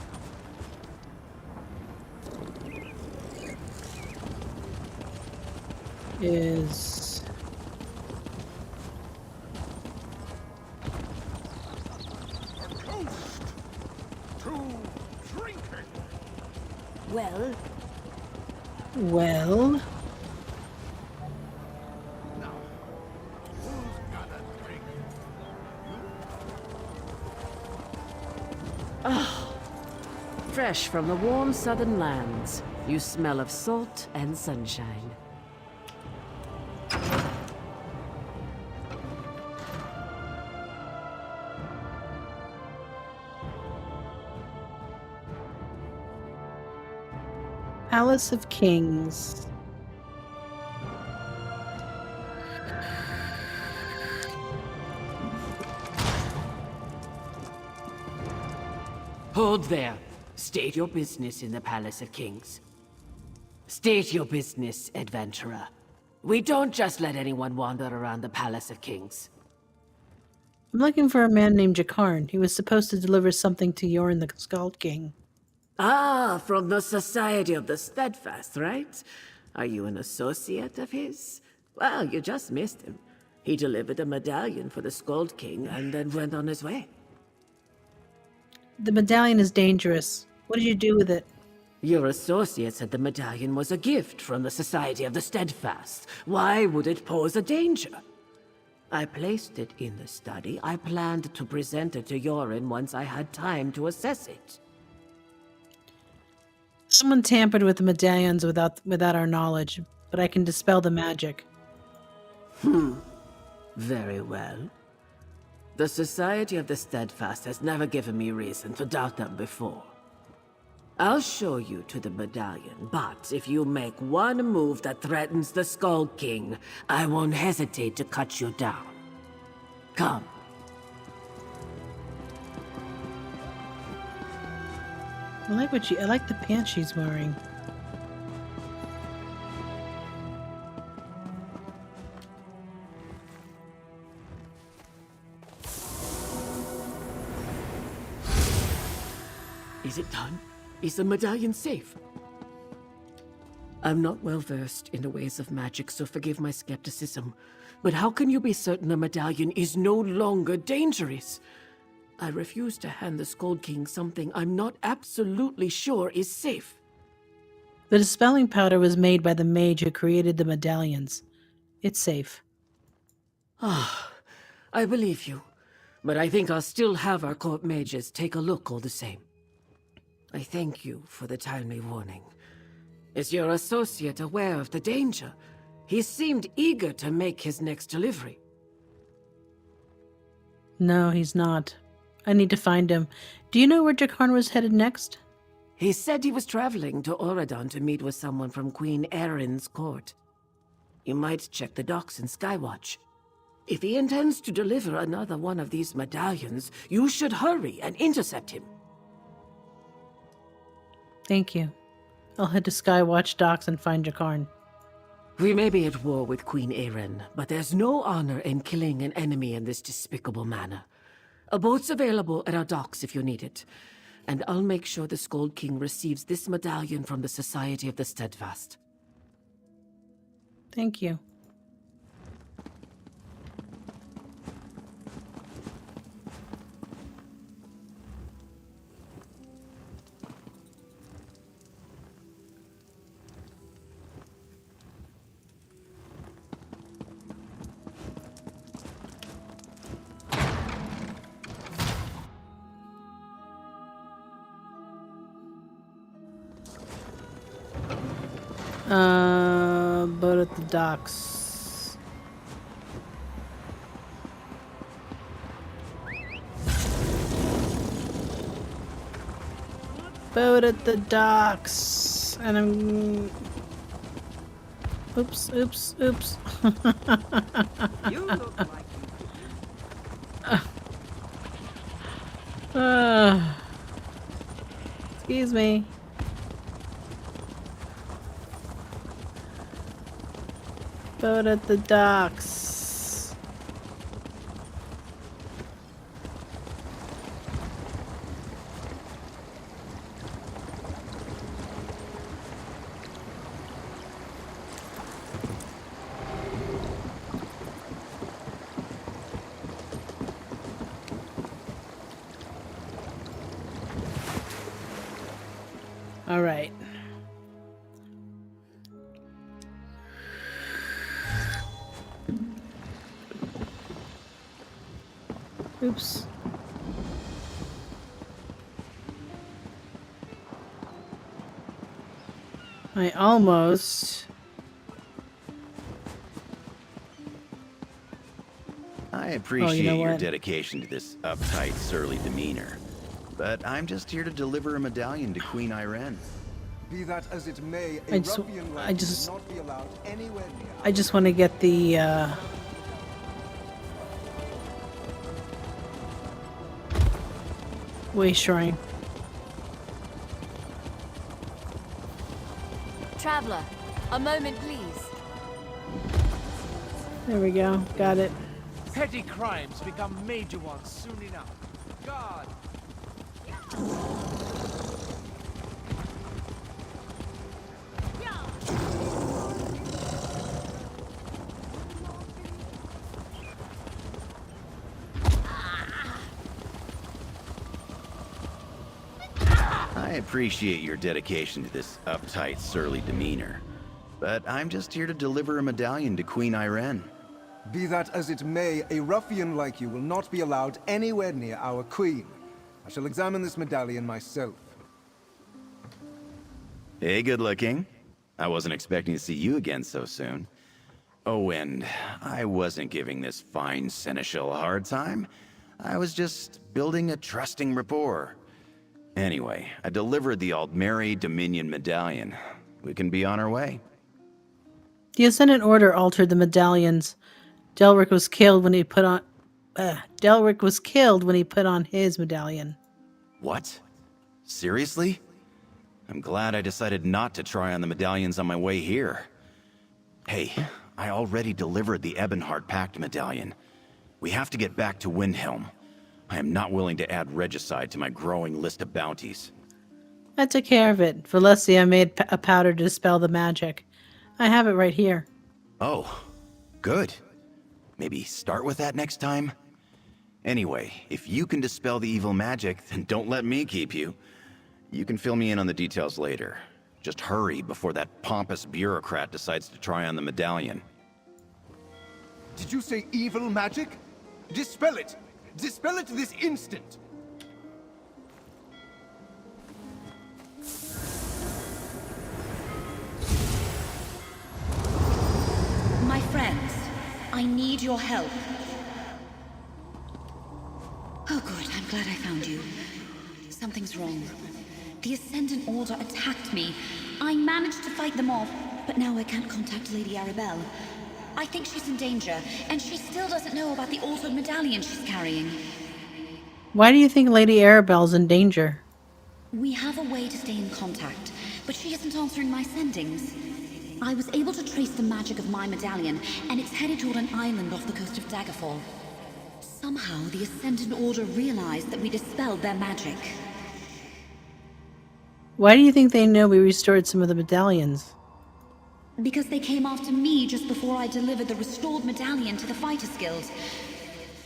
is well, Fresh from the warm southern lands, you smell of salt and sunshine. Palace of Kings. Hold there. State your business in the Palace of Kings. State your business, adventurer. We don't just let anyone wander around the Palace of Kings. I'm looking for a man named Jakarn. He was supposed to deliver something to Yoren the Skald King. Ah, from the Society of the Steadfast, right? Are you an associate of his? Well, you just missed him. He delivered a medallion for the Skald King and then went on his way. The medallion is dangerous. What did you do with it? Your associate said the medallion was a gift from the Society of the Steadfast. Why would it pose a danger? I placed it in the study. I planned to present it to Yoren once I had time to assess it. Someone tampered with the medallions without our knowledge, but I can dispel the magic. Very well. The Society of the Steadfast has never given me reason to doubt them before. I'll show you to the medallion, but if you make one move that threatens the Skull King, I won't hesitate to cut you down. Come. I like the pants she's wearing. Is it done? Is the medallion safe? I'm not well versed in the ways of magic, so forgive my skepticism. But how can you be certain the medallion is no longer dangerous? I refuse to hand the Skull King something I'm not absolutely sure is safe. The dispelling powder was made by the mage who created the medallions. It's safe. Ah, I believe you. But I think I'll still have our court mages take a look all the same. I thank you for the timely warning. Is your associate aware of the danger? He seemed eager to make his next delivery. No, he's not. I need to find him. Do you know where Jakarn was headed next? He said he was traveling to Oradon to meet with someone from Queen Erin's court. You might check the docks in Skywatch. If he intends to deliver another one of these medallions, you should hurry and intercept him. Thank you. I'll head to Skywatch docks and find Jakarn. We may be at war with Queen Erin, but there's no honor in killing an enemy in this despicable manner. A boat's available at our docks if you need it. And I'll make sure the Skull King receives this medallion from the Society of the Steadfast. Thank you. Boat at the docks. Boat at the docks. And I'm... Oops. You look like Excuse me. Boat at the docks. All right. Oops. I almost... I appreciate your what? dedication to this uptight, surly demeanor. But I'm just here to deliver a medallion to Queen Irene. Be that as it may, I just want to get the way shrine. Traveler, a moment, please. There we go. Got it. Petty crimes become major ones soon enough. God! I appreciate your dedication to this uptight, surly demeanor. But I'm just here to deliver a medallion to Queen Irene. Be that as it may, a ruffian like you will not be allowed anywhere near our queen. I shall examine this medallion myself. Hey, good looking. I wasn't expecting to see you again so soon. Oh, and I wasn't giving this fine seneschal a hard time. I was just building a trusting rapport. Anyway, I delivered the Aldmeri Dominion Medallion. We can be on our way. The Ascendant Order altered the medallions. Delric was killed when he put on his medallion. What? Seriously? I'm glad I decided not to try on the medallions on my way here. Hey, I already delivered the Ebonheart Pact medallion. We have to get back to Windhelm. I am not willing to add regicide to my growing list of bounties. I took care of it. Valencia made a powder to dispel the magic. I have it right here. Oh, good. Maybe start with that next time? Anyway, if you can dispel the evil magic, then don't let me keep you. You can fill me in on the details later. Just hurry before that pompous bureaucrat decides to try on the medallion. Did you say evil magic? Dispel it! Dispel it this instant! My friends, I need your help. Oh good, I'm glad I found you. Something's wrong. The Ascendant Order attacked me. I managed to fight them off, but now I can't contact Lady Arabelle. I think she's in danger, and she still doesn't know about the altered medallion she's carrying. Why do you think Lady Arabelle's in danger? We have a way to stay in contact, but she isn't answering my sendings. I was able to trace the magic of my medallion, and it's headed toward an island off the coast of Daggerfall. Somehow, the Ascendant Order realized that we dispelled their magic. Why do you think they know we restored some of the medallions? Because they came after me just before I delivered the restored medallion to the Fighters Guild.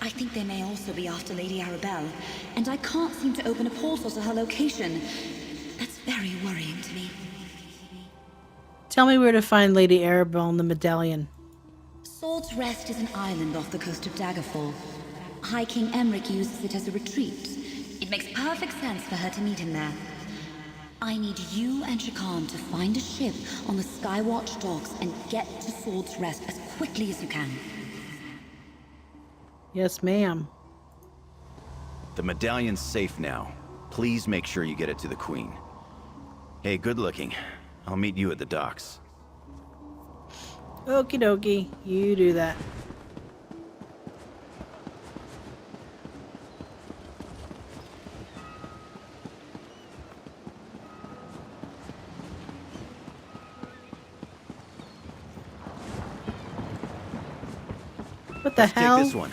I think they may also be after Lady Arabelle, and I can't seem to open a portal to her location. That's very worrying to me. Tell me where to find Lady Arabelle and the medallion. Sword's Rest is an island off the coast of Daggerfall. High King Emmerich uses it as a retreat. It makes perfect sense for her to meet him there. I need you and Shakan to find a ship on the Skywatch docks and get to Sword's Rest as quickly as you can. Yes, ma'am. The medallion's safe now. Please make sure you get it to the Queen. Hey, good looking. I'll meet you at the docks. Okie dokie, you do that. What the Let's hell? take this one.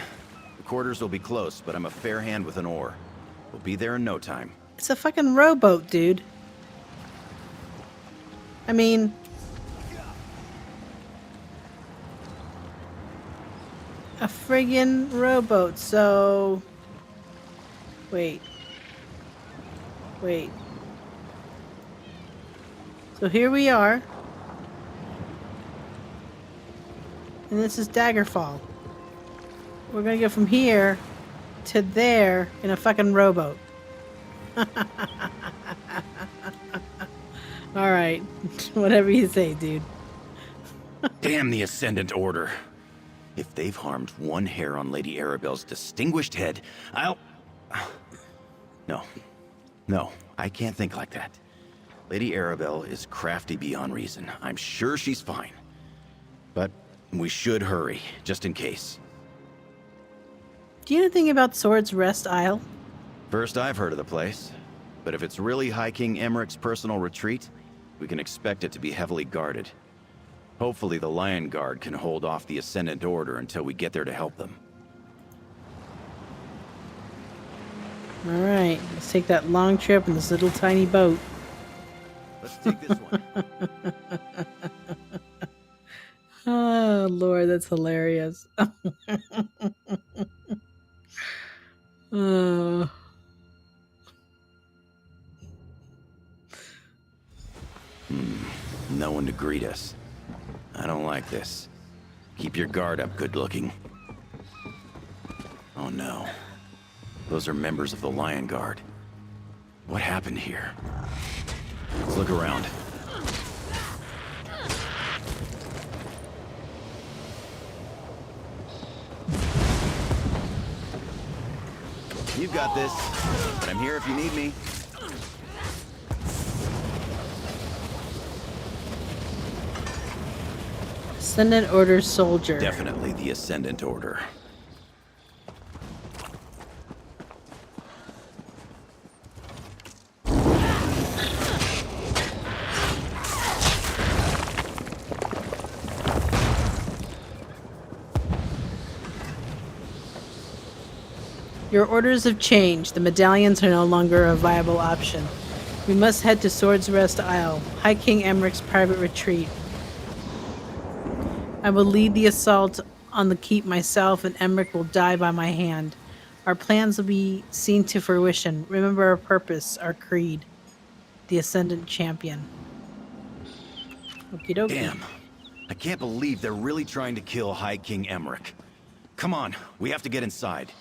The quarters will be close, but I'm a fair hand with an oar. We'll be there in no time. It's a fucking rowboat, dude. I mean... a friggin' rowboat, so... Wait. So here we are. And this is Daggerfall. We're gonna go from here to there in a fucking rowboat. Alright. Whatever you say, dude. Damn the Ascendant Order. If they've harmed one hair on Lady Arabelle's distinguished head, I'll... No, I can't think like that. Lady Arabelle is crafty beyond reason. I'm sure she's fine. But we should hurry, just in case. Do you know anything about Sword's Rest Isle? First I've heard of the place. But if it's really High King Emmerich's personal retreat, we can expect it to be heavily guarded. Hopefully the Lion Guard can hold off the Ascendant Order until we get there to help them. Alright, let's take that long trip in this little tiny boat. Let's take this one. Oh, Lord, that's hilarious. Oh. No one to greet us. I don't like this. Keep your guard up, good looking. Oh no. Those are members of the Lion Guard. What happened here? Let's look around. You've got this, but I'm here if you need me. Ascendant Order soldier. Definitely the Ascendant Order. Your orders have changed. The medallions are no longer a viable option. We must head to Swords Rest Isle, High King Emmerich's private retreat. I will lead the assault on the keep myself, and Emmerich will die by my hand. Our plans will be seen to fruition. Remember our purpose, our creed. The Ascendant Champion. Okie dokie. Damn. I can't believe they're really trying to kill High King Emmerich. Come on, we have to get inside.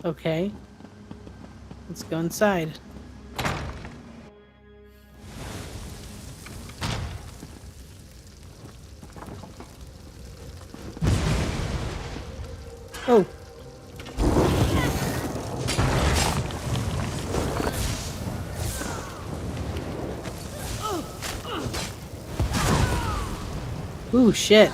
Okay. Let's go inside. Oh. Ooh, shit.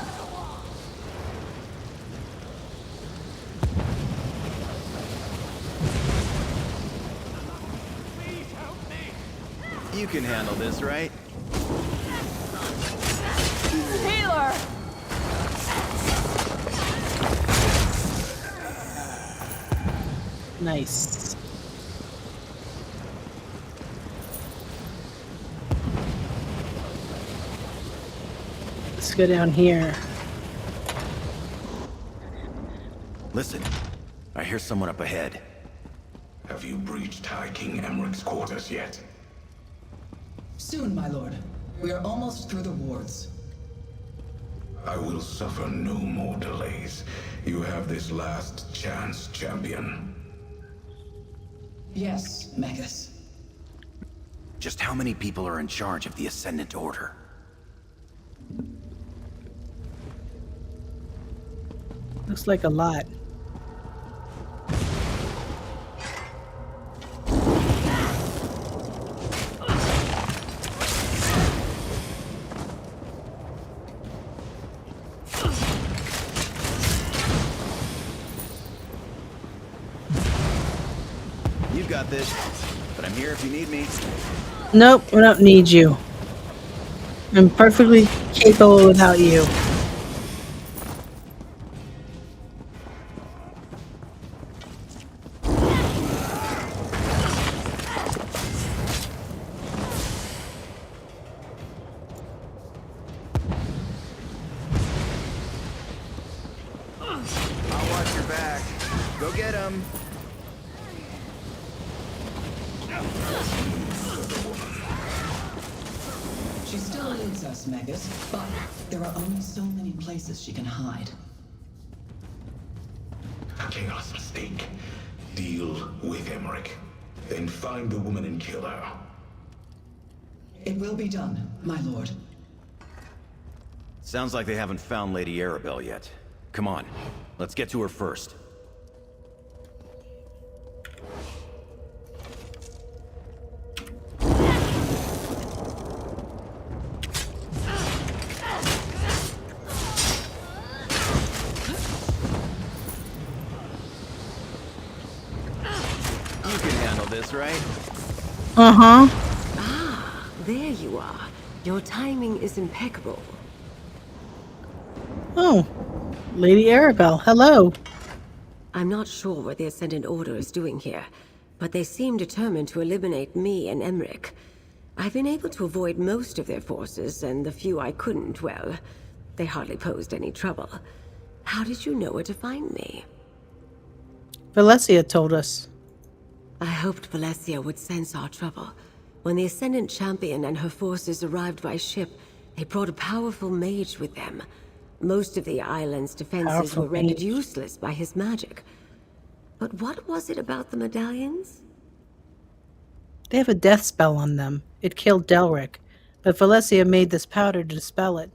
You can handle this, right? Healer! Nice. Let's go down here. Listen, I hear someone up ahead. Have you breached High King Emmerich's quarters yet? Soon, my lord. We are almost through the wards. I will suffer no more delays. You have this last chance, champion. Yes, Magus. Just how many people are in charge of the Ascendant Order? Looks like a lot. You got this, but I'm here if you need me. Nope, we don't need you. I'm perfectly capable without you. I'll watch your back. Go get him. She still leads us, Magus, but there are only so many places she can hide. A chaos mistake. Deal with Emmerich. Then find the woman and kill her. It will be done, my lord. Sounds like they haven't found Lady Arabelle yet. Come on, let's get to her first. You can handle this, right? Uh-huh. Ah, there you are. Your timing is impeccable. Oh, Lady Arabelle, hello. I'm not sure what the Ascendant Order is doing here, but they seem determined to eliminate me and Emmerich. I've been able to avoid most of their forces, and the few I couldn't, well, they hardly posed any trouble. How did you know where to find me? Valencia told us. I hoped Valencia would sense our trouble. When the Ascendant Champion and her forces arrived by ship, they brought a powerful mage with them. Most of the island's defenses Powerful were rendered mage. useless by his magic. But what was it about the medallions? They have a death spell on them. It killed Delric, but Valencia made this powder to dispel it.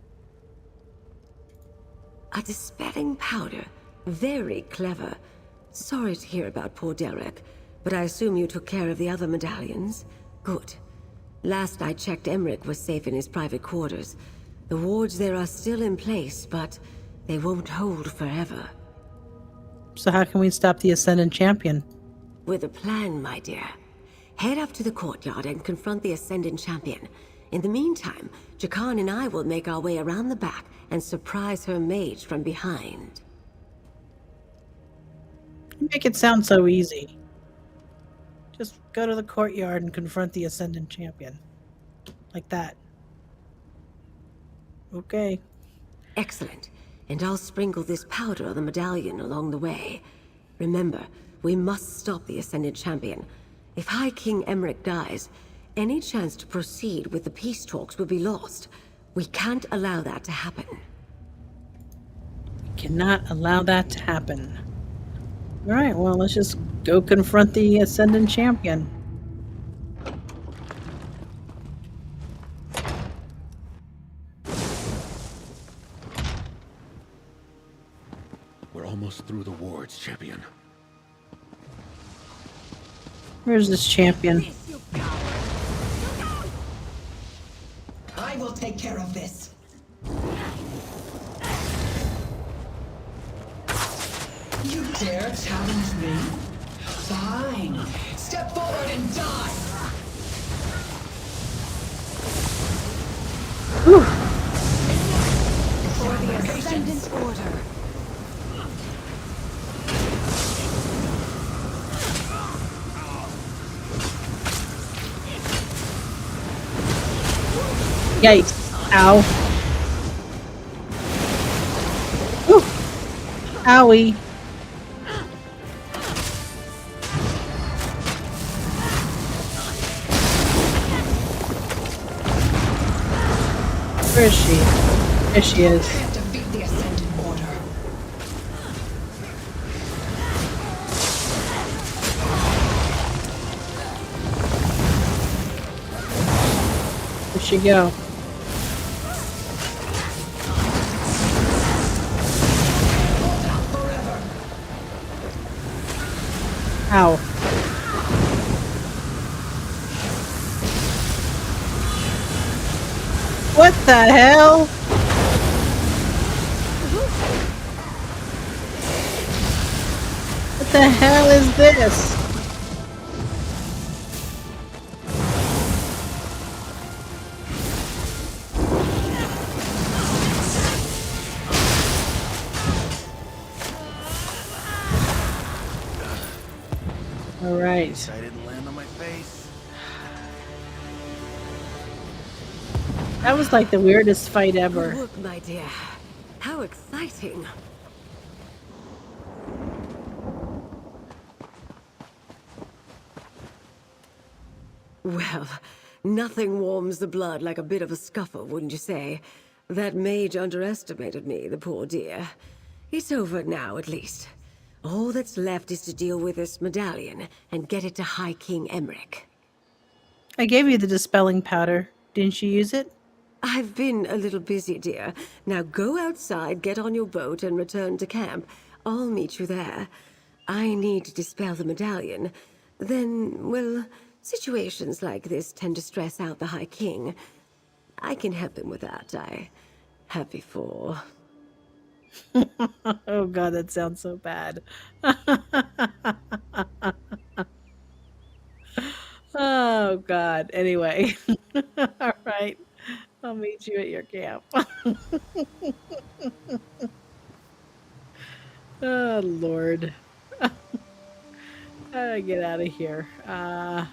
A dispelling powder. Very clever. Sorry to hear about poor Delric, but I assume you took care of the other medallions? Good. Last I checked, Emmerich was safe in his private quarters. The wards there are still in place, but they won't hold forever. So how can we stop the Ascendant Champion? With a plan, my dear. Head up to the courtyard and confront the Ascendant Champion. In the meantime, Jakan and I will make our way around the back and surprise her mage from behind. You make it sound so easy. Just go to the courtyard and confront the Ascendant Champion. Like that. Okay. Excellent. And I'll sprinkle this powder on the medallion along the way. Remember, we must stop the Ascendant Champion. If High King Emmerich dies, any chance to proceed with the peace talks will be lost. We can't allow that to happen. We cannot allow that to happen. Alright, well, let's just go confront the Ascendant Champion. We're almost through the wards, champion. Where's this champion? I will take care of this. You dare challenge me? Fine. Step forward and die. For the Ascendant Order. Yikes. Ow. Ooh. Owie. Where is she? There she is. Can't defeat the Ascendant Order. Where'd she go? Ow. What the hell? What the hell is this? All right. I didn't land on my face. That was like the weirdest fight ever. Look, my dear. How exciting. Well, nothing warms the blood like a bit of a scuffle, wouldn't you say? That mage underestimated me, the poor dear. It's over now, at least. All that's left is to deal with this medallion and get it to High King Emmerich. I gave you the dispelling powder. Didn't you use it? I've been a little busy, dear. Now go outside, get on your boat, and return to camp. I'll meet you there. I need to dispel the medallion. Then, well, situations like this tend to stress out the High King. I can help him with that. I have before. Oh god, that sounds so bad. Oh god. Anyway. All right. I'll meet you at your camp. Oh Lord. How do I get out of here? I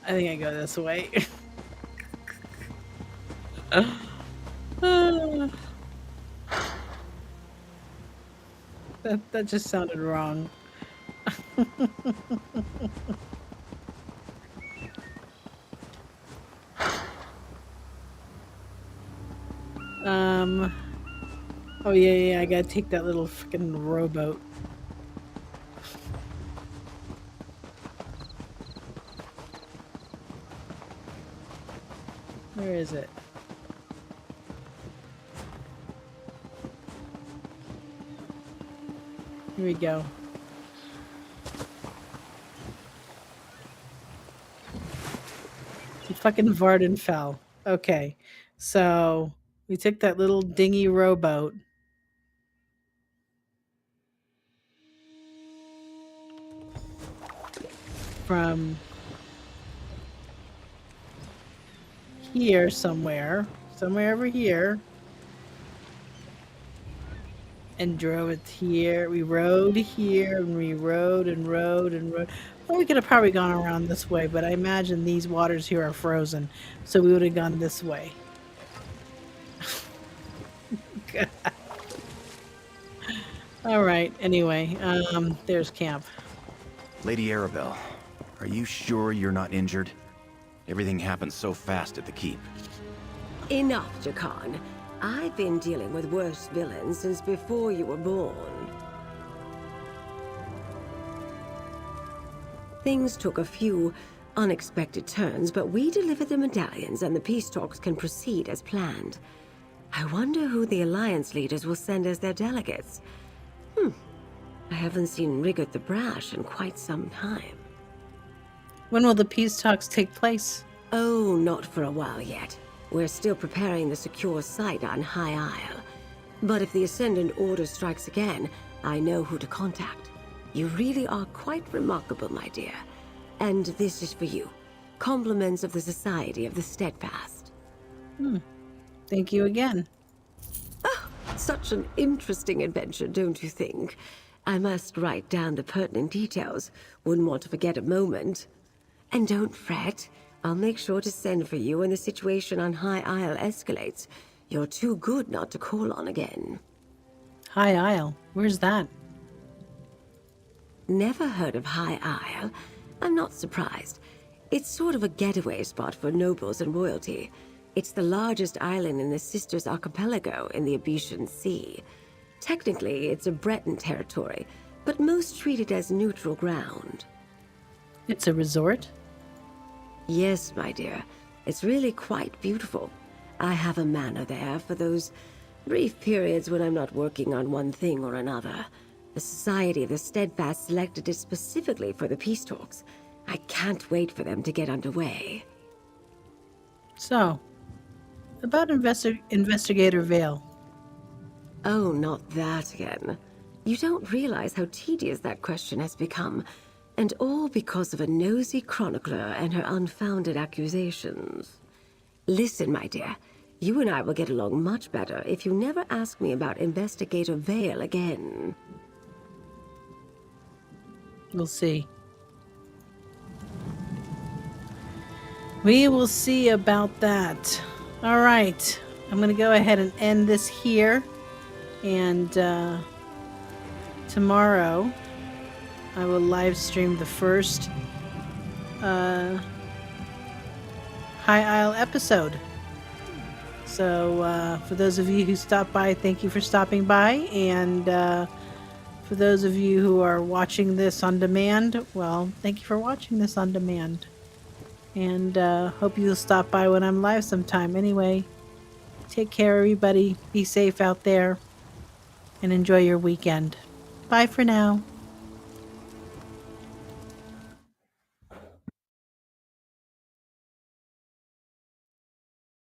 think I go this way. That just sounded wrong. Oh yeah, I gotta take that little freaking rowboat. Where is it? Here we go. Fucking Varden fell. Okay. So we took that little dingy rowboat. From here somewhere over here, and drove it here. We rode here, and we rode and rode and rode. Well, we could have probably gone around this way, but I imagine these waters here are frozen, so we would have gone this way. God. All right. Anyway, there's camp. Lady Arabelle, are you sure you're not injured? Everything happened so fast at the keep. Enough, Jakan. I've been dealing with worse villains since before you were born. Things took a few unexpected turns, but we delivered the medallions and the peace talks can proceed as planned. I wonder who the Alliance leaders will send as their delegates. I haven't seen Rigert the Brash in quite some time. When will the peace talks take place? Oh, not for a while yet. We're still preparing the secure site on High Isle. But if the Ascendant Order strikes again, I know who to contact. You really are quite remarkable, my dear. And this is for you. Compliments of the Society of the Steadfast. Thank you again. Oh, such an interesting adventure, don't you think? I must write down the pertinent details. Wouldn't want to forget a moment. And don't fret. I'll make sure to send for you when the situation on High Isle escalates. You're too good not to call on again. High Isle? Where's that? Never heard of High Isle? I'm not surprised. It's sort of a getaway spot for nobles and royalty. It's the largest island in the Sisters Archipelago in the Abetian Sea. Technically, it's a Breton territory, but most treat it as neutral ground. It's a resort? Yes, my dear. It's really quite beautiful. I have a manor there for those brief periods when I'm not working on one thing or another. The Society of the Steadfast selected it specifically for the peace talks. I can't wait for them to get underway. So, about Investigator Vale. Oh, not that again. You don't realize how tedious that question has become. And all because of a nosy chronicler and her unfounded accusations. Listen, my dear. You and I will get along much better if you never ask me about Investigator Vale again. We'll see. We will see about that. All right. I'm going to go ahead and end this here. And tomorrow, I will live stream the first High Isle episode. So for those of you who stopped by, thank you for stopping by. And for those of you who are watching this on demand, well, thank you for watching this on demand. And hope you'll stop by when I'm live sometime. Anyway, take care, everybody. Be safe out there. And enjoy your weekend. Bye for now.